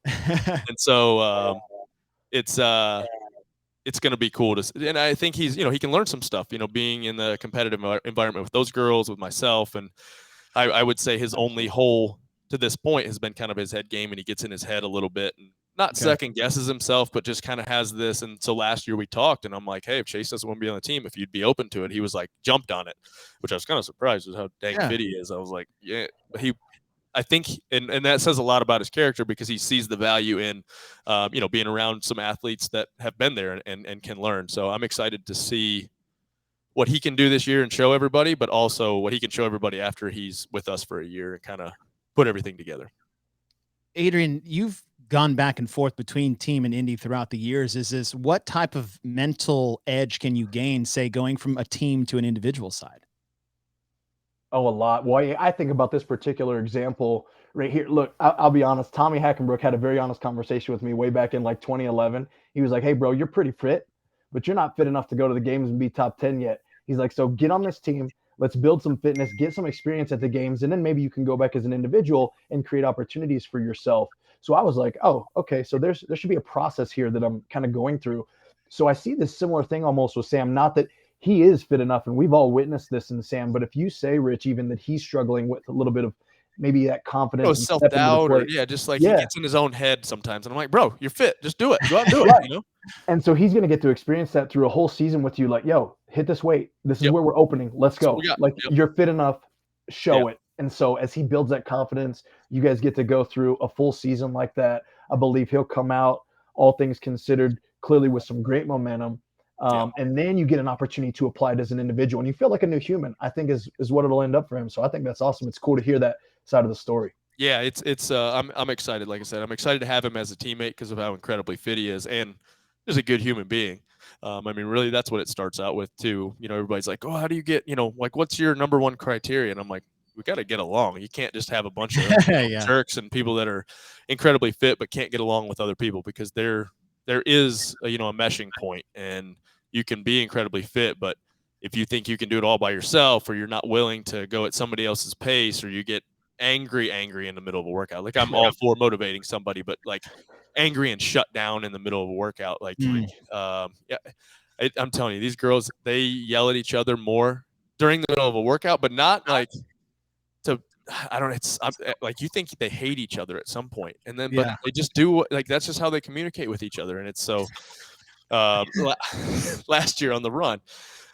And so it's going to be cool and I think he's, he can learn some stuff, being in the competitive environment with those girls, with myself. And I would say his only hole to this point has been kind of his head game, and he gets in his head a little bit and not second guesses himself, but just kind of has this. And so last year we talked, and I'm like, hey, if Chase doesn't want to be on the team, if you'd be open to it, he was like, jumped on it, which I was kind of surprised with how dang fit he is. I was like, yeah, I think, and that says a lot about his character, because he sees the value in, being around some athletes that have been there and can learn. So I'm excited to see what he can do this year and show everybody, but also what he can show everybody after he's with us for a year and kind of put everything together. Adrian, you've gone back and forth between team and Indy throughout the years. What type of mental edge can you gain, say, going from a team to an individual side? Oh, a lot. Well, I think about this particular example right here. Look, I'll be honest. Tommy Hackenbrook had a very honest conversation with me way back in like 2011. He was like, hey, bro, you're pretty fit, but you're not fit enough to go to the games and be top 10 yet. He's like, so get on this team. Let's build some fitness, get some experience at the games, and then maybe you can go back as an individual and create opportunities for yourself. So I was like, oh, okay. So there should be a process here that I'm kind of going through. So I see this similar thing almost with Sam, not that he is fit enough, and we've all witnessed this in Sam, but if you say, Rich, even that he's struggling with a little bit of maybe that confidence, self-doubt, or just like he gets in his own head sometimes. And I'm like, bro, you're fit. Just do it. Go out and do it. And so he's going to get to experience that through a whole season with you. Like, yo, hit this weight. This is where we're opening. Let's go. You're fit enough. Show it. And so as he builds that confidence, you guys get to go through a full season like that. I believe he'll come out, all things considered, clearly with some great momentum. And then you get an opportunity to apply it as an individual, and you feel like a new human, I think is what it'll end up for him. So I think that's awesome. It's cool to hear that side of the story. Yeah, I'm excited. Like I said, I'm excited to have him as a teammate because of how incredibly fit he is, and he's a good human being. I mean, really, that's what it starts out with too. Everybody's like, oh, how do you get, like, what's your number one criteria? And I'm like, we got to get along. You can't just have a bunch of jerks and people that are incredibly fit but can't get along with other people, because there is a meshing point, and you can be incredibly fit, but if you think you can do it all by yourself, or you're not willing to go at somebody else's pace, or you get angry in the middle of a workout, like I'm all for motivating somebody, but like angry and shut down in the middle of a workout, I'm telling you, these girls, they yell at each other more during the middle of a workout, but not like like you think they hate each other at some point, and then but they just do, like, that's just how they communicate with each other. And it's so last year on the run,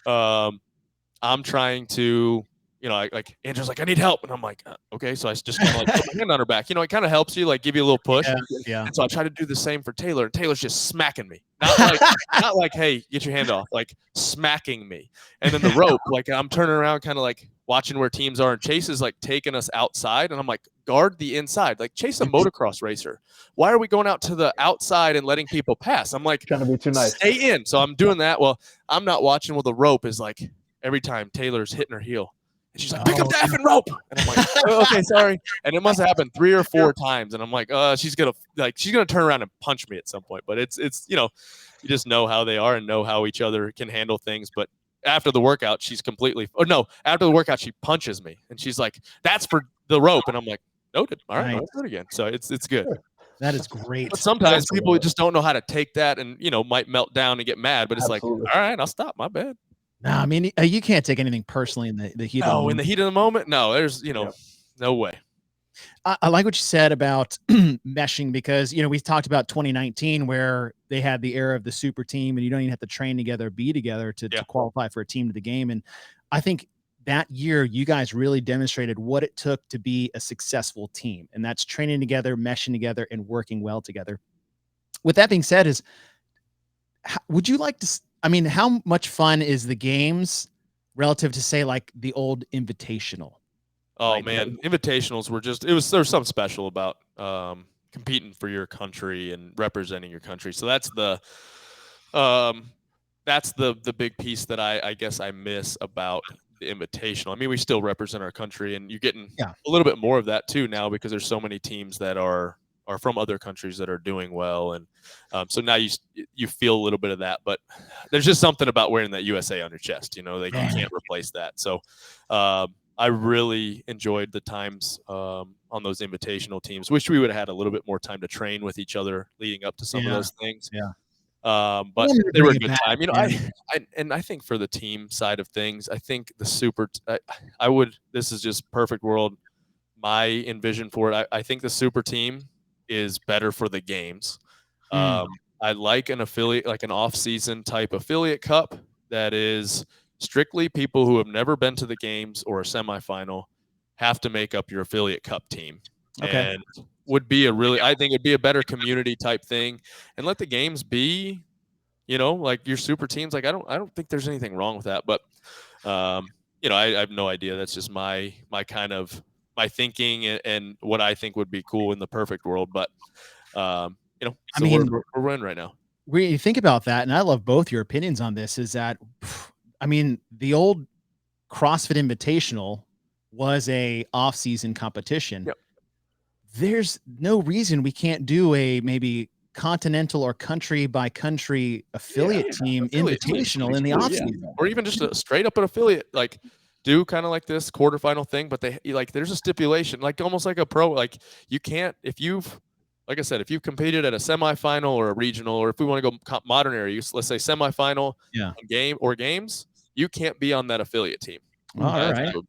I'm trying to, like Andrew's like, I need help, and I'm like, okay. So I just kind of like put my hand on her back. It kind of helps you, like give you a little push. Yeah. And so I try to do the same for Taylor, and Taylor's just smacking me, not like, hey, get your hand off, like smacking me. And then the rope, like I'm turning around, kind of like, watching where teams are, and Chase is like taking us outside, and I'm like, guard the inside. Like, Chase a motocross racer. Why are we going out to the outside and letting people pass? I'm like, trying to be too nice. Stay in. So I'm doing that. Well, I'm not watching. Well, the rope is like every time Taylor's hitting her heel. And she's like, pick up the effing rope. And I'm like, oh, okay, sorry. And it must have happened 3 or 4 times. And I'm like, she's gonna turn around and punch me at some point. But it's you just know how they are and know how each other can handle things. But after the workout, after the workout, she punches me. And she's like, that's for the rope. And I'm like, noted. All right, let's do it again. So it's good. That is great. But sometimes people just don't know how to take that and, might melt down and get mad. But it's Absolutely. like, all right, I'll stop. My bad. No, I mean, you can't take anything personally in the heat of the moment. In the heat of the moment, no, there's, no way. I like what you said about meshing, because, we talked about 2019 where they had the era of the super team and you don't even have to train together, be together to qualify for a team to the game. And I think that year you guys really demonstrated what it took to be a successful team. And that's training together, meshing together, and working well together. With that being said, would you like to, how much fun is the games relative to, say, like the old Invitational? Oh, man, Invitationals were there's something special about competing for your country and representing your country. So that's the big piece that I guess I miss about the Invitational. I mean, we still represent our country, and you're getting a little bit more of that too now, because there's so many teams that are from other countries that are doing well, and so now you feel a little bit of that. But there's just something about wearing that USA on your chest. You can't replace that. So I really enjoyed the times on those Invitational teams. Wish we would have had a little bit more time to train with each other leading up to some of those things. But they were a good time. I think for the team side of things, I think the super. This is just perfect world. My envision for it. I think the super team is better for the games. I like an affiliate, like an off-season type affiliate cup that is strictly people who have never been to the games or a semifinal have to make up your affiliate cup team. Okay. And I think it'd be a better community type thing, and let the games be, like your super teams. Like, I don't think there's anything wrong with that, but I have no idea. That's just my kind of my thinking and what I think would be cool in the perfect world. But we're in right now. We think about that, and I love both your opinions on this. Is that, the old CrossFit Invitational was a off-season competition. Yep. There's no reason we can't do a maybe continental or country by country affiliate team Invitational in the off-season, or even just a straight up an affiliate, like do kind of like this quarterfinal thing. But there's a stipulation, like almost like a pro. Like, you can't, like I said, if you've competed at a semifinal or a regional, or if we want to go modern era, let's say semifinal, game or games, you can't be on that affiliate team. All right. Cool.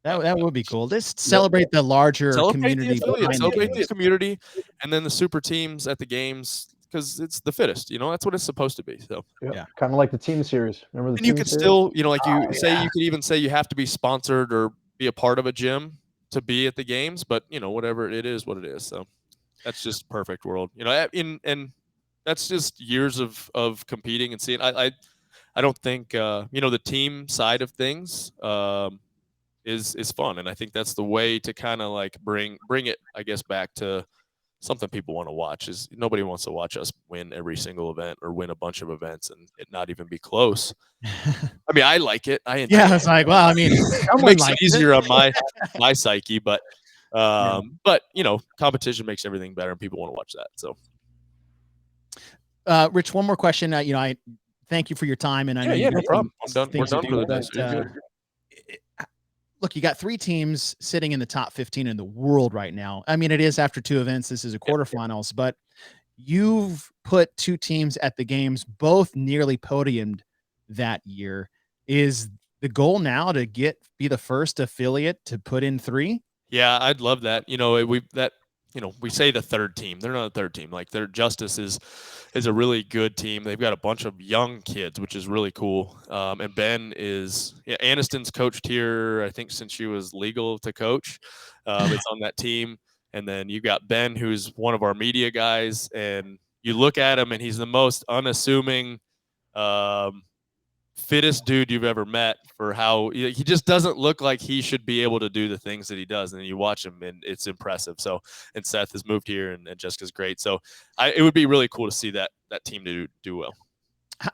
That would be cool. Just celebrate the larger community. Celebrate the community, and then the super teams at the games, because it's the fittest. That's what it's supposed to be. So kind of like the team series. Remember the and team you could series? still, you could even say you have to be sponsored or be a part of a gym to be at the games, but whatever it is, what it is. So that's just perfect world. And that's just years of competing and seeing. I don't think the team side of things is fun, and I think that's the way to kind of like bring it, I guess, back to something people want to watch. Is nobody wants to watch us win every single event or win a bunch of events and it not even be close. I like it. It's like, well, it makes it easier on my psyche, but competition makes everything better, and people want to watch that. So Rich, one more question. I thank you for your time, and I know no problem. I'm done. We're done for the day. Look, you got 3 teams sitting in the top 15 in the world right now. It is after 2 events. This is a quarterfinals, but you've put 2 teams at the games, both nearly podiumed that year. Is the goal now to be the first affiliate to put in 3? Yeah, I'd love that. We say the third team. They're not a third team. Like, their Justice is a really good team. They've got a bunch of young kids, which is really cool. And Ben Aniston's coached here, I think, since she was legal to coach. It's on that team. And then you got Ben, who's one of our media guys, and you look at him and he's the most unassuming fittest dude you've ever met for how he just doesn't look like he should be able to do the things that he does. And you watch him and it's impressive. So, and Seth has moved here and Jessica's great. So it would be really cool to see that team do well.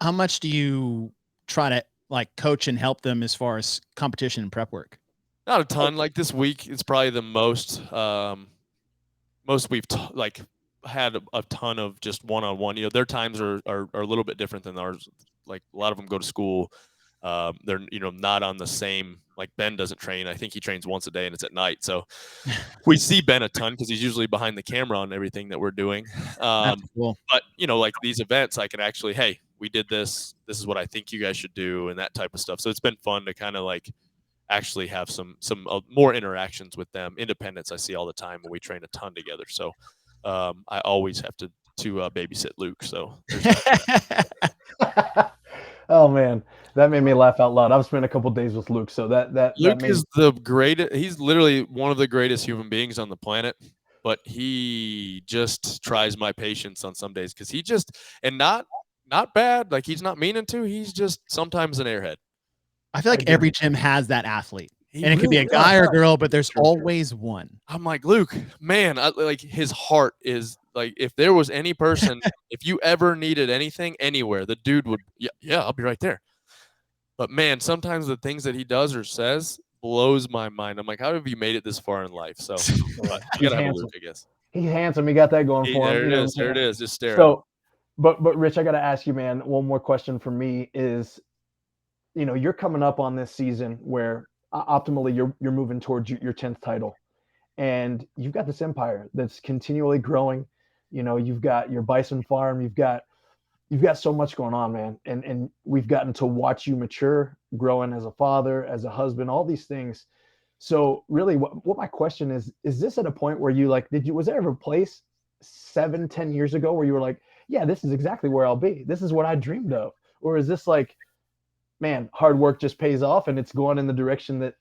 How much do you try to like coach and help them as far as competition and prep work? Not a ton. Like this week, it's probably the most we've had a ton of just one-on-one. You know, their times are a little bit different than ours. Like a lot of them go to school. They're, you know, not on the same, like Ben doesn't train. I think he trains once a day and it's at night. So we see Ben a ton because he's usually behind the camera on everything that we're doing. Cool. But, you know, like these events, I can actually, hey, we did this. This is what I think you guys should do and that type of stuff. So it's been fun to kind of like actually have some more interactions with them. Independence I see all the time when we train a ton together. So I always have to babysit Luke. So oh man, that made me laugh out loud. I've spent a couple days with Luke, so Luke is the greatest. He's literally one of the greatest human beings on the planet. But he just tries my patience on some days because he just not bad. Like he's not meaning to. He's just sometimes an airhead. I feel like every gym has that athlete. He and it could be a guy or girl, but there's always one. I'm like, Luke, man, like his heart is like, if there was any person, if you ever needed anything anywhere, the dude would, yeah, I'll be right there. But man, sometimes the things that he does or says blows my mind. I'm like, how have you made it this far in life? So you gotta have a Luke, I guess. He's handsome. He got that going for him. There it is. Just stare. So, but Rich, I got to ask you, man, one more question for me is, you know, you're coming up on this season where optimally you're moving towards your 10th title, and you've got this empire that's continually growing. You know, you've got your bison farm, you've got so much going on, man. And we've gotten to watch you mature, growing as a father, as a husband, all these things. So really what my question is this at a point where you like, was there ever a place 7-10 years ago where you were like, yeah, this is exactly where I'll be. This is what I dreamed of. Or is this like, man, hard work just pays off and it's going in the direction that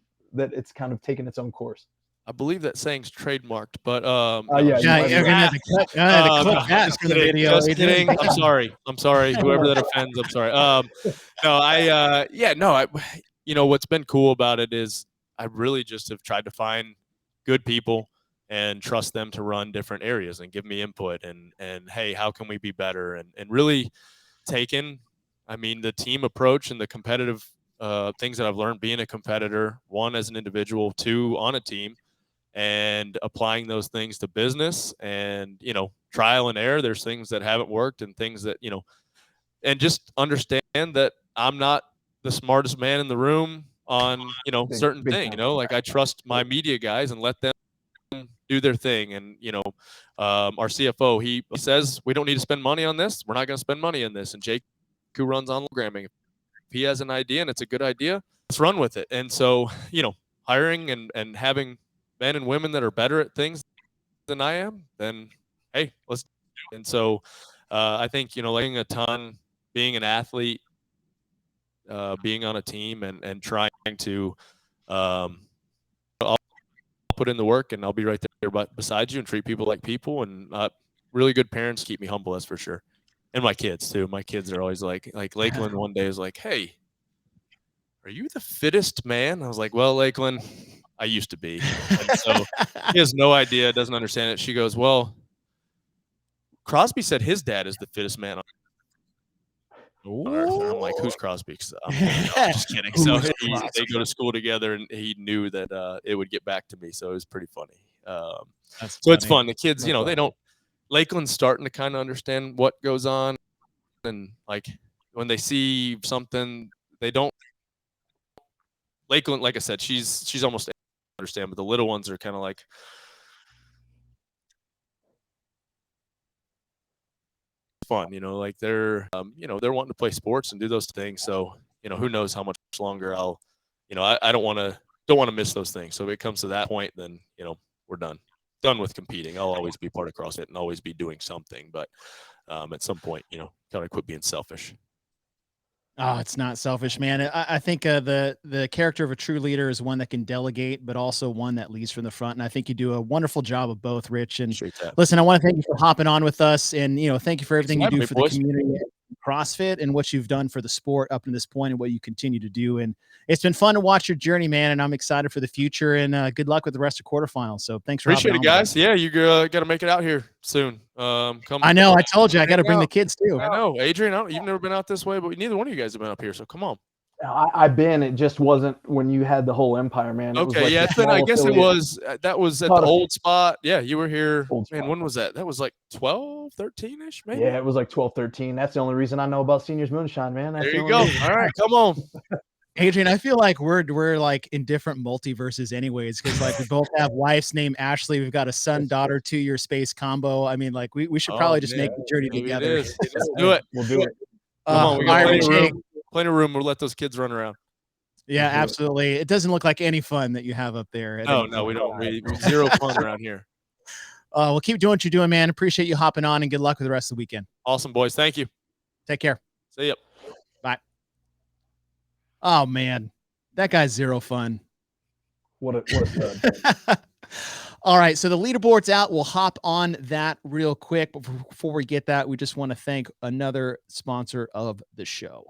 it's kind of taken its own course? I believe that saying's trademarked, but you're gonna have to clip that from the video. Just kidding. I'm sorry. Whoever that offends, I'm sorry. You know, what's been cool about it is I really just have tried to find good people and trust them to run different areas and give me input and hey, how can we be better? And really taken, I mean, the team approach and the competitive things that I've learned being a competitor, one as an individual, two on a team, and applying those things to business and, you know, trial and error. There's things that haven't worked and things that, you know, and just understand that I'm not the smartest man in the room on, you know, certain things, you know, like I trust my media guys and let them do their thing. And, you know, our CFO, he says, we don't need to spend money on this. We're not going to spend money on this. And Jake, who runs on programming, if he has an idea and it's a good idea, let's run with it. And so, you know, hiring and having men and women that are better at things than I am, then hey, let's do it. And so I think, you know, learning a ton, being an athlete, being on a team and trying to I'll put in the work and I'll be right there beside you and treat people like people. And really good parents keep me humble, that's for sure. And my kids too. My kids are always like Lakeland one day was like, hey, are you the fittest man? I was like, well, Lakeland, I used to be. And so he has no idea, doesn't understand it. She goes, well, Crosby said his dad is the fittest man on earth. And I'm like, who's Crosby? I'm just kidding. So they go to school together and he knew that it would get back to me. So it was pretty funny. So it's fun. The kids, you know, they don't, Lakeland's starting to kind of understand what goes on. And like when they see something, they don't, Lakeland, like I said, she's almost understand, but the little ones are kind of like fun, you know, like they're you know, they're wanting to play sports and do those things. So, you know, who knows how much longer I'll, you know, I don't want to miss those things. So if it comes to that point, then, you know, we're done with competing. I'll always be part of CrossFit and always be doing something, but at some point, you know, gotta quit being selfish. Oh, it's not selfish, man. I think the character of a true leader is one that can delegate, but also one that leads from the front. And I think you do a wonderful job of both, Rich. And listen, I want to thank you for hopping on with us, and you know, thank you for everything you do for the community. CrossFit and what you've done for the sport up to this point and what you continue to do. And it's been fun to watch your journey, man. And I'm excited for the future, and good luck with the rest of quarterfinals. So thanks for appreciate it, guys. Yeah, you got to make it out here soon. Come. I know. I told you I got to bring the kids too. I know, Adrian. You've never been out this way, but neither one of you guys have been up here. So come on. I've been. It just wasn't when you had the whole empire, man. It Okay, was like then I guess it was that was at the old spot. Yeah, you were here. Man, when was that? That was like 12, 13-ish, maybe. Yeah, it was like 12, 13. That's the only reason I know about Seniors Moonshine, man. That's there you go. All right, come on. Adrian, I feel like we're like in different multiverses anyways, because like we both have wives named Ashley. We've got a son, daughter, 2-year space combo. I mean, like we should probably just make the journey together. Let's do it. We'll do it. Come on, we got plenty of room. We'll let those kids run around. Yeah, absolutely. It doesn't look like any fun that you have up there. No, we don't. We zero fun around here. Well, keep doing what you're doing, man. Appreciate you hopping on, and good luck with the rest of the weekend. Awesome, boys. Thank you. Take care. See ya. Bye. Oh, man. That guy's zero fun. What a stud. All right, so the leaderboard's out. We'll hop on that real quick. But before we get that, we just want to thank another sponsor of the show.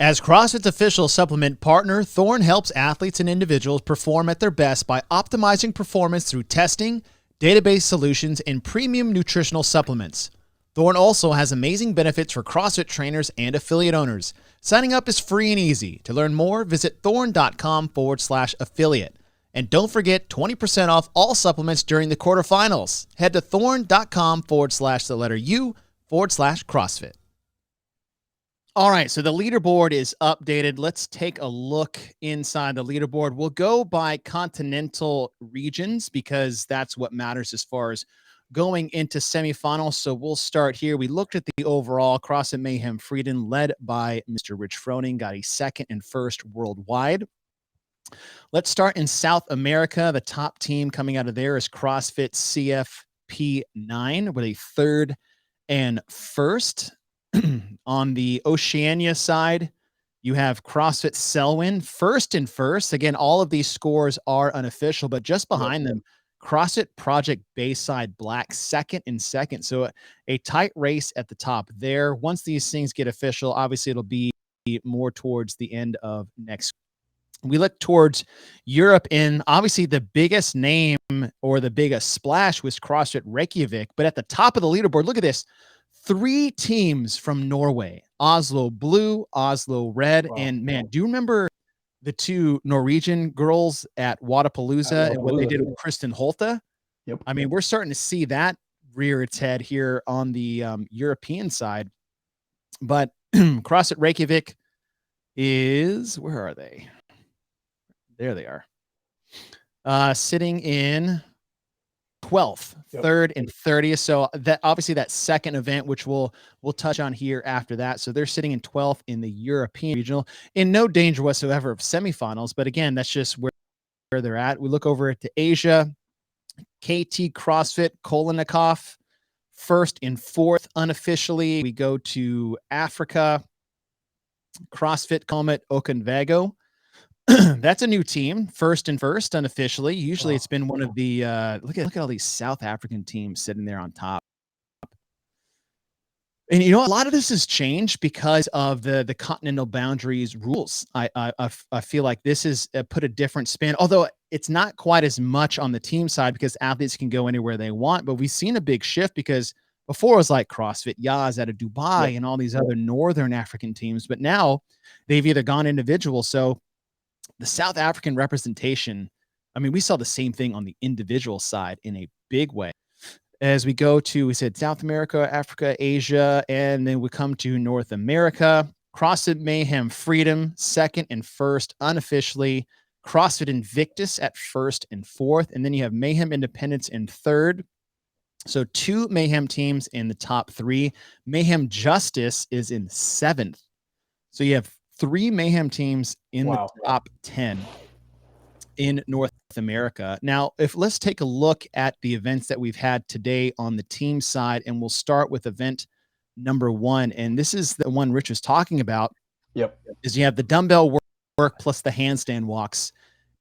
As CrossFit's official supplement partner, Thorne helps athletes and individuals perform at their best by optimizing performance through testing, database solutions, and premium nutritional supplements. Thorne also has amazing benefits for CrossFit trainers and affiliate owners. Signing up is free and easy. To learn more, visit thorne.com/affiliate. And don't forget 20% off all supplements during the quarterfinals. Head to thorne.com/U/CrossFit. All right, so the leaderboard is updated. Let's take a look inside the leaderboard. We'll go by continental regions because that's what matters as far as going into semifinals. So we'll start here. We looked at the overall. CrossFit Mayhem Freedom, led by Mr. Rich Froning, got a second and first worldwide. Let's start in South America. The top team coming out of there is CrossFit CFP9 with a third and first. On the Oceania side, you have CrossFit Selwyn first and first. Again, all of these scores are unofficial, but just behind them, CrossFit Project Bayside Black second and second. So a tight race at the top there. Once these things get official, obviously it'll be more towards the end of next. We look towards Europe, and obviously the biggest name or the biggest splash was CrossFit Reykjavik. But at the top of the leaderboard, look at this. 3 teams from Norway: Oslo Blue, Oslo Red. Wow. And man, do you remember the 2 Norwegian girls at Wadapalooza and what they did with Kristen Holte? Yep. I mean, we're starting to see that rear its head here on the European side. But CrossFit Reykjavik is, where are they? There they are. Sitting in 12th, third and 30th. So that obviously that second event, which we'll touch on here after that. So they're sitting in 12th in the European regional, in no danger whatsoever of semifinals. But again, that's just where they're at. We look over to Asia. KT CrossFit Kolonikov, first and fourth unofficially. We go to Africa. CrossFit Comet Okanvago. That's a new team, first and first unofficially. Usually it's been one of the look at all these South African teams sitting there on top. And you know, a lot of this has changed because of the continental boundaries rules. I feel like this has put a different spin, although it's not quite as much on the team side because athletes can go anywhere they want. But we've seen a big shift because before it was like CrossFit Yaz out of Dubai and all these other Northern African teams, but now they've either gone individual. So the South African representation, I mean, we saw the same thing on the individual side in a big way. As we go to, we said South America, Africa, Asia, and then we come to North America. CrossFit Mayhem Freedom, second and first unofficially. CrossFit Invictus at first and fourth. And then you have Mayhem Independence in third. So 2 Mayhem teams in the top 3. Mayhem Justice is in 7th. So you have 3 Mayhem teams in the top 10 in North America. Now, let's take a look at the events that we've had today on the team side, and we'll start with event number 1. And this is the one Rich was talking about. Yep. Is you have the dumbbell work plus the handstand walks.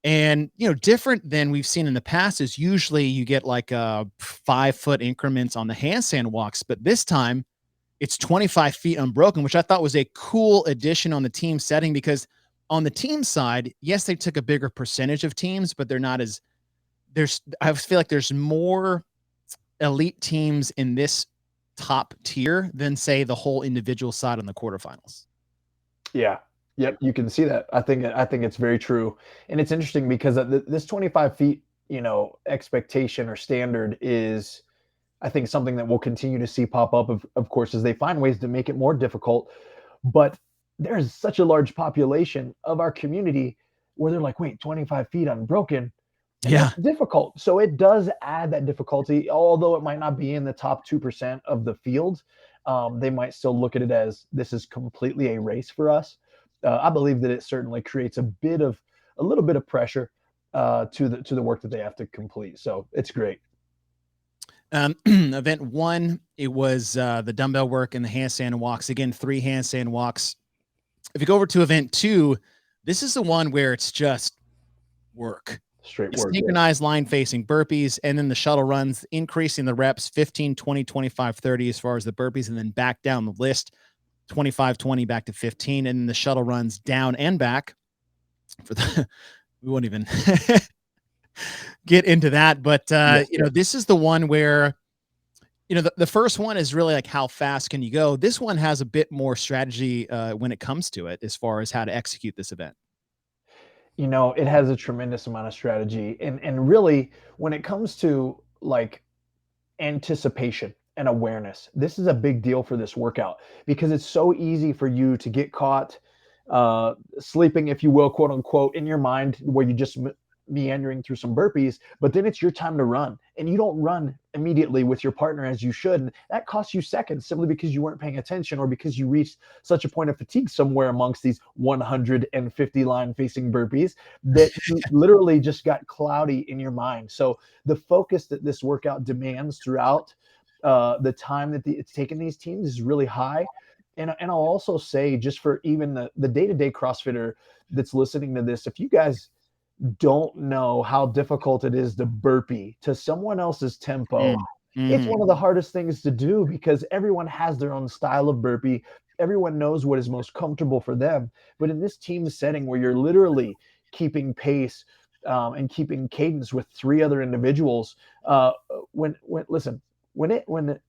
And, you know, different than we've seen in the past is usually you get like 5-foot increments on the handstand walks. But this time it's 25 feet unbroken, which I thought was a cool addition on the team setting, because on the team side, yes, they took a bigger percentage of teams, but they're not as I feel like there's more elite teams in this top tier than, say, the whole individual side on the quarterfinals. Yeah. Yep. You can see that. I think it's very true. And it's interesting because this 25 feet, expectation or standard is, I think, something that we'll continue to see pop up, of course, as they find ways to make it more difficult. But there's such a large population of our community where they're like, wait, 25 feet unbroken. And Yeah. that's difficult. So it does add that difficulty, although it might not be in the top 2% of the field. They might still look at it as this is completely a race for us. I believe that it certainly creates a little bit of pressure to the work that they have to complete. So it's great. Event 1, it was the dumbbell work and the handstand walks. Again, 3 handstand walks. If you go over to event 2, this is the one where it's just work. Straight work. Synchronized line facing burpees, and then the shuttle runs, increasing the reps 15, 20, 25, 30 as far as the burpees, and then back down the list 25, 20 back to 15, and then the shuttle runs down and back for we won't even get into that. But this is the one where, the first one is really like, how fast can you go? This one has a bit more strategy when it comes to it, as far as how to execute this event. It has a tremendous amount of strategy, and really, when it comes to like anticipation and awareness, this is a big deal for this workout, because it's so easy for you to get caught sleeping, if you will, quote unquote, in your mind, where you just meandering through some burpees, but then it's your time to run, and you don't run immediately with your partner as you should, and that costs you seconds simply because you weren't paying attention, or because you reached such a point of fatigue somewhere amongst these 150 line facing burpees that you literally just got cloudy in your mind. So the focus that this workout demands throughout the time that it's taken these teams is really high. And I'll also say, just for even the day-to-day CrossFitter that's listening to this, if you guys don't know how difficult it is to burpee to someone else's tempo, it's one of the hardest things to do, because everyone has their own style of burpee. Everyone knows what is most comfortable for them. But in this team setting, where you're literally keeping pace and keeping cadence with 3 other individuals, when the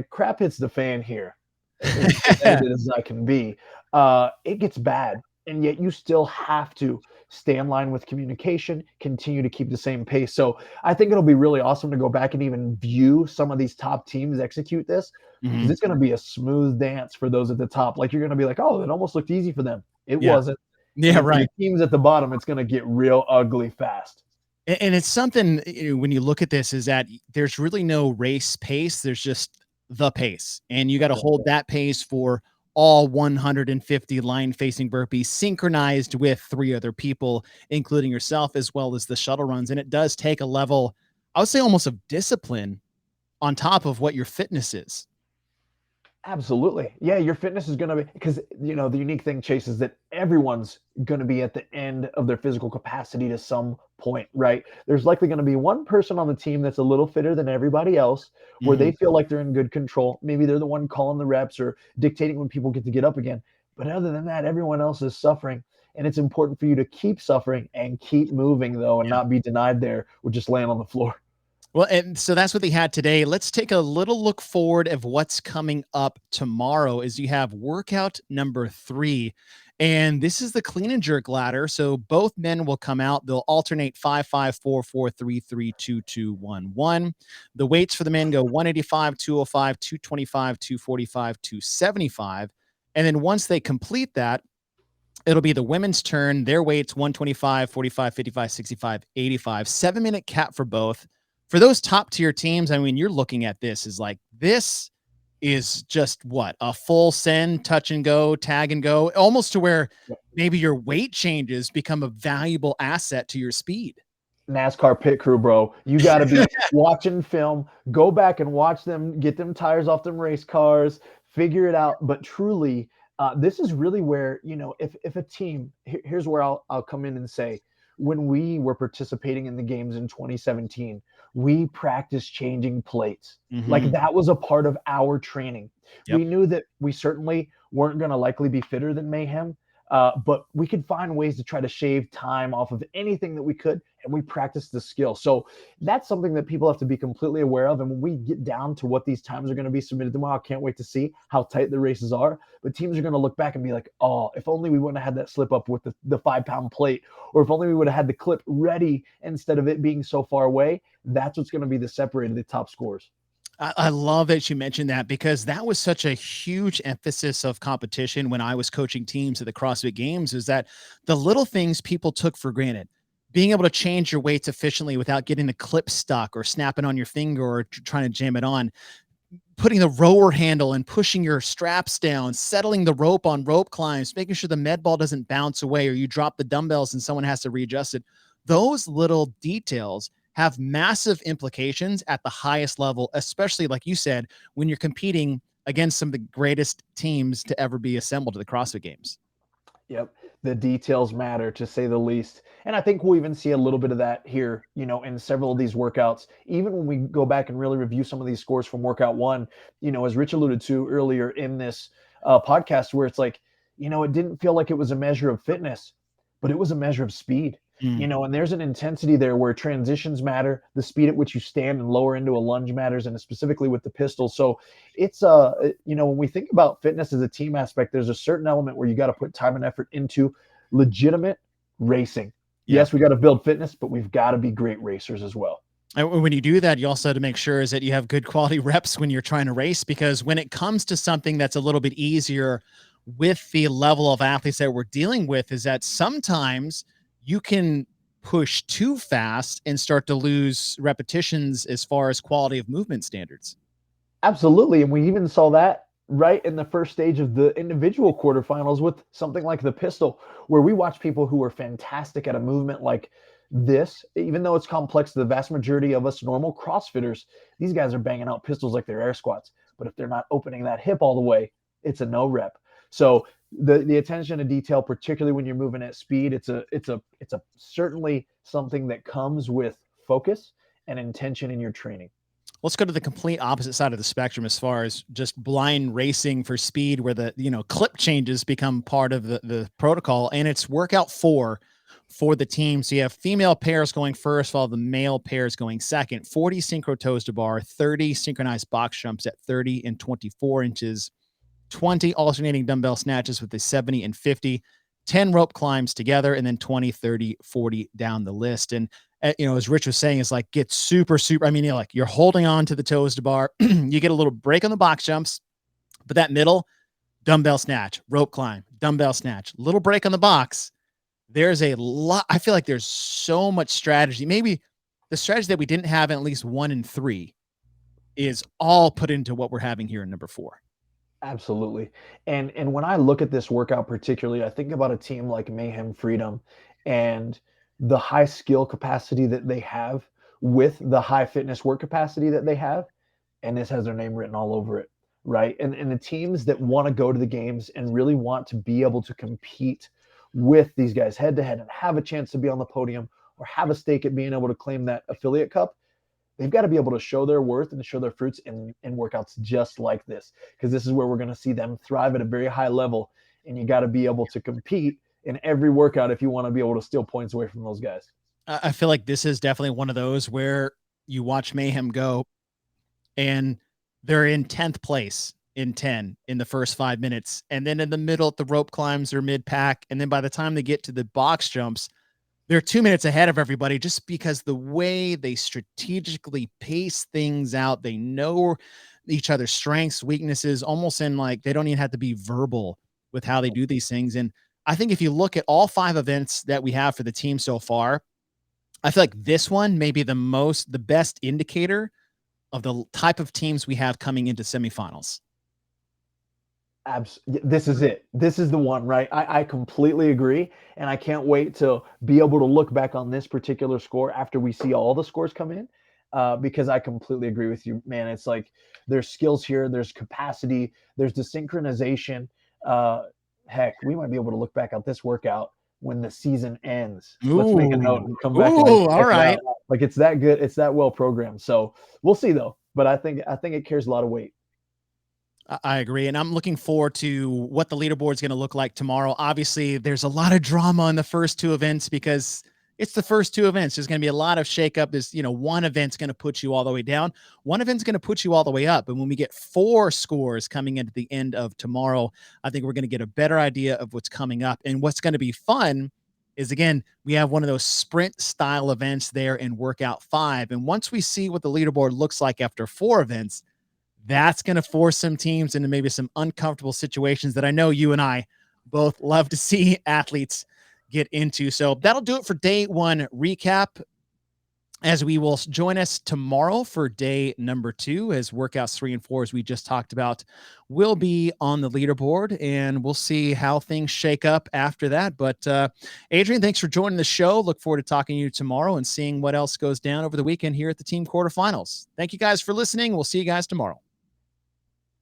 crap hits the fan here, as edited as I can be, it gets bad. And yet you still have to stay in line with communication, continue to keep the same pace. So I think it'll be really awesome to go back and even view some of these top teams execute this, because it's going to be a smooth dance for those at the top. Like, you're going to be like, oh, it almost looked easy for them. It wasn't. Yeah, right. The teams at the bottom, it's going to get real ugly fast. And it's something, when you look at this, is that there's really no race pace. There's just the pace, and you got to hold that pace for all 150 line facing burpees, synchronized with 3 other people, including yourself, as well as the shuttle runs. And it does take a level, I would say, almost of discipline on top of what your fitness is. Absolutely. Yeah, your fitness is going to be, because, the unique thing, Chase, is that everyone's going to be at the end of their physical capacity to some point, right? There's likely going to be one person on the team that's a little fitter than everybody else, where they feel like they're in good control. Maybe they're the one calling the reps or dictating when people get to get up again. But other than that, everyone else is suffering. And it's important for you to keep suffering and keep moving, though, and not be denied there or just laying on the floor. Well, and so that's what they had today. Let's take a little look forward of what's coming up tomorrow. As you have workout number 3, and this is the clean and jerk ladder. So both men will come out. They'll alternate 5, 5, 4, 4, 3, 3, 2, 2, 1, 1. The weights for the men go 185, 205, 225, 245, 275. And then once they complete that, it'll be the women's turn. Their weights 125, 45, 55, 65, 85. 7-minute cap for both. For those top tier teams, I mean, you're looking at this as like, this is just what, a full send, touch and go, tag and go, almost to where maybe your weight changes become a valuable asset to your speed. NASCAR pit crew, bro. You got to be watching film, go back and watch them, get them tires off them race cars, figure it out. But truly, this is really where, if a team, here's where I'll come in and say, when we were participating in the games in 2017, we practiced changing plates. Like that was a part of our training. Yep. We knew that we certainly weren't going to likely be fitter than Mayhem, but we could find ways to try to shave time off of anything that we could, and we practiced the skill. So that's something that people have to be completely aware of. And when we get down to what these times are going to be submitted tomorrow, I can't wait to see how tight the races are. But teams are going to look back and be like, oh, if only we wouldn't have had that slip up with the 5-pound plate, or if only we would have had the clip ready instead of it being so far away. That's what's going to be the separator, the top scores. I love that you mentioned that, because that was such a huge emphasis of competition when I was coaching teams at the CrossFit Games, is that the little things people took for granted, being able to change your weights efficiently without getting the clip stuck or snapping on your finger or trying to jam it on, putting the rower handle and pushing your straps down, settling the rope on rope climbs, making sure the med ball doesn't bounce away or you drop the dumbbells and someone has to readjust it. Those little details have massive implications at the highest level, especially like you said, when you're competing against some of the greatest teams to ever be assembled at the CrossFit Games. Yep. The details matter, to say the least. And I think we'll even see a little bit of that here, in several of these workouts. Even when we go back and really review some of these scores from workout one, as Rich alluded to earlier in this podcast, where it's like, it didn't feel like it was a measure of fitness, but it was a measure of speed. And there's an intensity there where transitions matter, the speed at which you stand and lower into a lunge matters, and specifically with the pistol. So it's when we think about fitness as a team aspect, there's a certain element where you got to put time and effort into legitimate racing. Yeah. Yes, we got to build fitness, but we've got to be great racers as well. And when you do that, you also have to make sure is that you have good quality reps when you're trying to race, because when it comes to something that's a little bit easier with the level of athletes that we're dealing with, is that sometimes you can push too fast and start to lose repetitions as far as quality of movement standards. Absolutely. And we even saw that right in the first stage of the individual quarterfinals with something like the pistol, where we watch people who are fantastic at a movement like this, even though it's complex to the vast majority of us normal CrossFitters. These guys are banging out pistols like they're air squats, but if they're not opening that hip all the way, it's a no rep. So the attention to detail, particularly when you're moving at speed, it's a certainly something that comes with focus and intention in your training. Let's go to the complete opposite side of the spectrum as far as just blind racing for speed, where the clip changes become part of the protocol, and it's workout 4 for the team. So you have female pairs going first, while the male pairs going second. 40 synchro toes to bar, 30 synchronized box jumps at 30 and 24 inches. 20 alternating dumbbell snatches with the 70 and 50, 10 rope climbs together, and then 20, 30, 40 down the list. And, as Rich was saying, is like, get super, you're holding on to the toes to bar. You get a little break on the box jumps, but that middle, dumbbell snatch, rope climb, dumbbell snatch, little break on the box. There's a lot. I feel like there's so much strategy. Maybe the strategy that we didn't have in at least 1 and 3 is all put into what we're having here in number 4. Absolutely. And when I look at this workout particularly, I think about a team like Mayhem Freedom and the high skill capacity that they have with the high fitness work capacity that they have. And this has their name written all over it, right? And the teams that want to go to the games and really want to be able to compete with these guys head to head and have a chance to be on the podium or have a stake at being able to claim that affiliate cup, they've got to be able to show their worth and to show their fruits in workouts just like this, because this is where we're going to see them thrive at a very high level. And you got to be able to compete in every workout if you want to be able to steal points away from those guys. I feel like this is definitely one of those where you watch Mayhem go and they're in 10th place in 10 in the first 5 minutes. And then in the middle at the rope climbs or mid pack. And then by the time they get to the box jumps, they're 2 minutes ahead of everybody, just because the way they strategically pace things out, they know each other's strengths, weaknesses, almost in like they don't even have to be verbal with how they do these things. And I think if you look at all 5 events that we have for the team so far, I feel like this one may be the best indicator of the type of teams we have coming into semifinals. This is it. This is the one, right? I completely agree. And I can't wait to be able to look back on this particular score after we see all the scores come in, because I completely agree with you, man. It's like there's skills here, there's capacity, there's the synchronization. Heck, we might be able to look back at this workout when the season ends. Let's make a note and come back. Ooh, all right. Like it's that good. It's that well programmed. So we'll see though. But I think it carries a lot of weight. I agree. And I'm looking forward to what the leaderboard is going to look like tomorrow. Obviously, there's a lot of drama in the first two events because it's the first two events. There's going to be a lot of shakeup. There's, one event's going to put you all the way down. One event's going to put you all the way up. And when we get 4 scores coming into the end of tomorrow, I think we're going to get a better idea of what's coming up. And what's going to be fun is, again, we have one of those sprint style events there in workout 5. And once we see what the leaderboard looks like after 4 events, that's going to force some teams into maybe some uncomfortable situations that I know you and I both love to see athletes get into. So that'll do it for day 1 recap, as we will join us tomorrow for day number 2, as workouts 3 and 4, as we just talked about, will be on the leaderboard, and we'll see how things shake up after that. But Adrian, thanks for joining the show. Look forward to talking to you tomorrow and seeing what else goes down over the weekend here at the team quarterfinals. Thank you guys for listening. We'll see you guys tomorrow.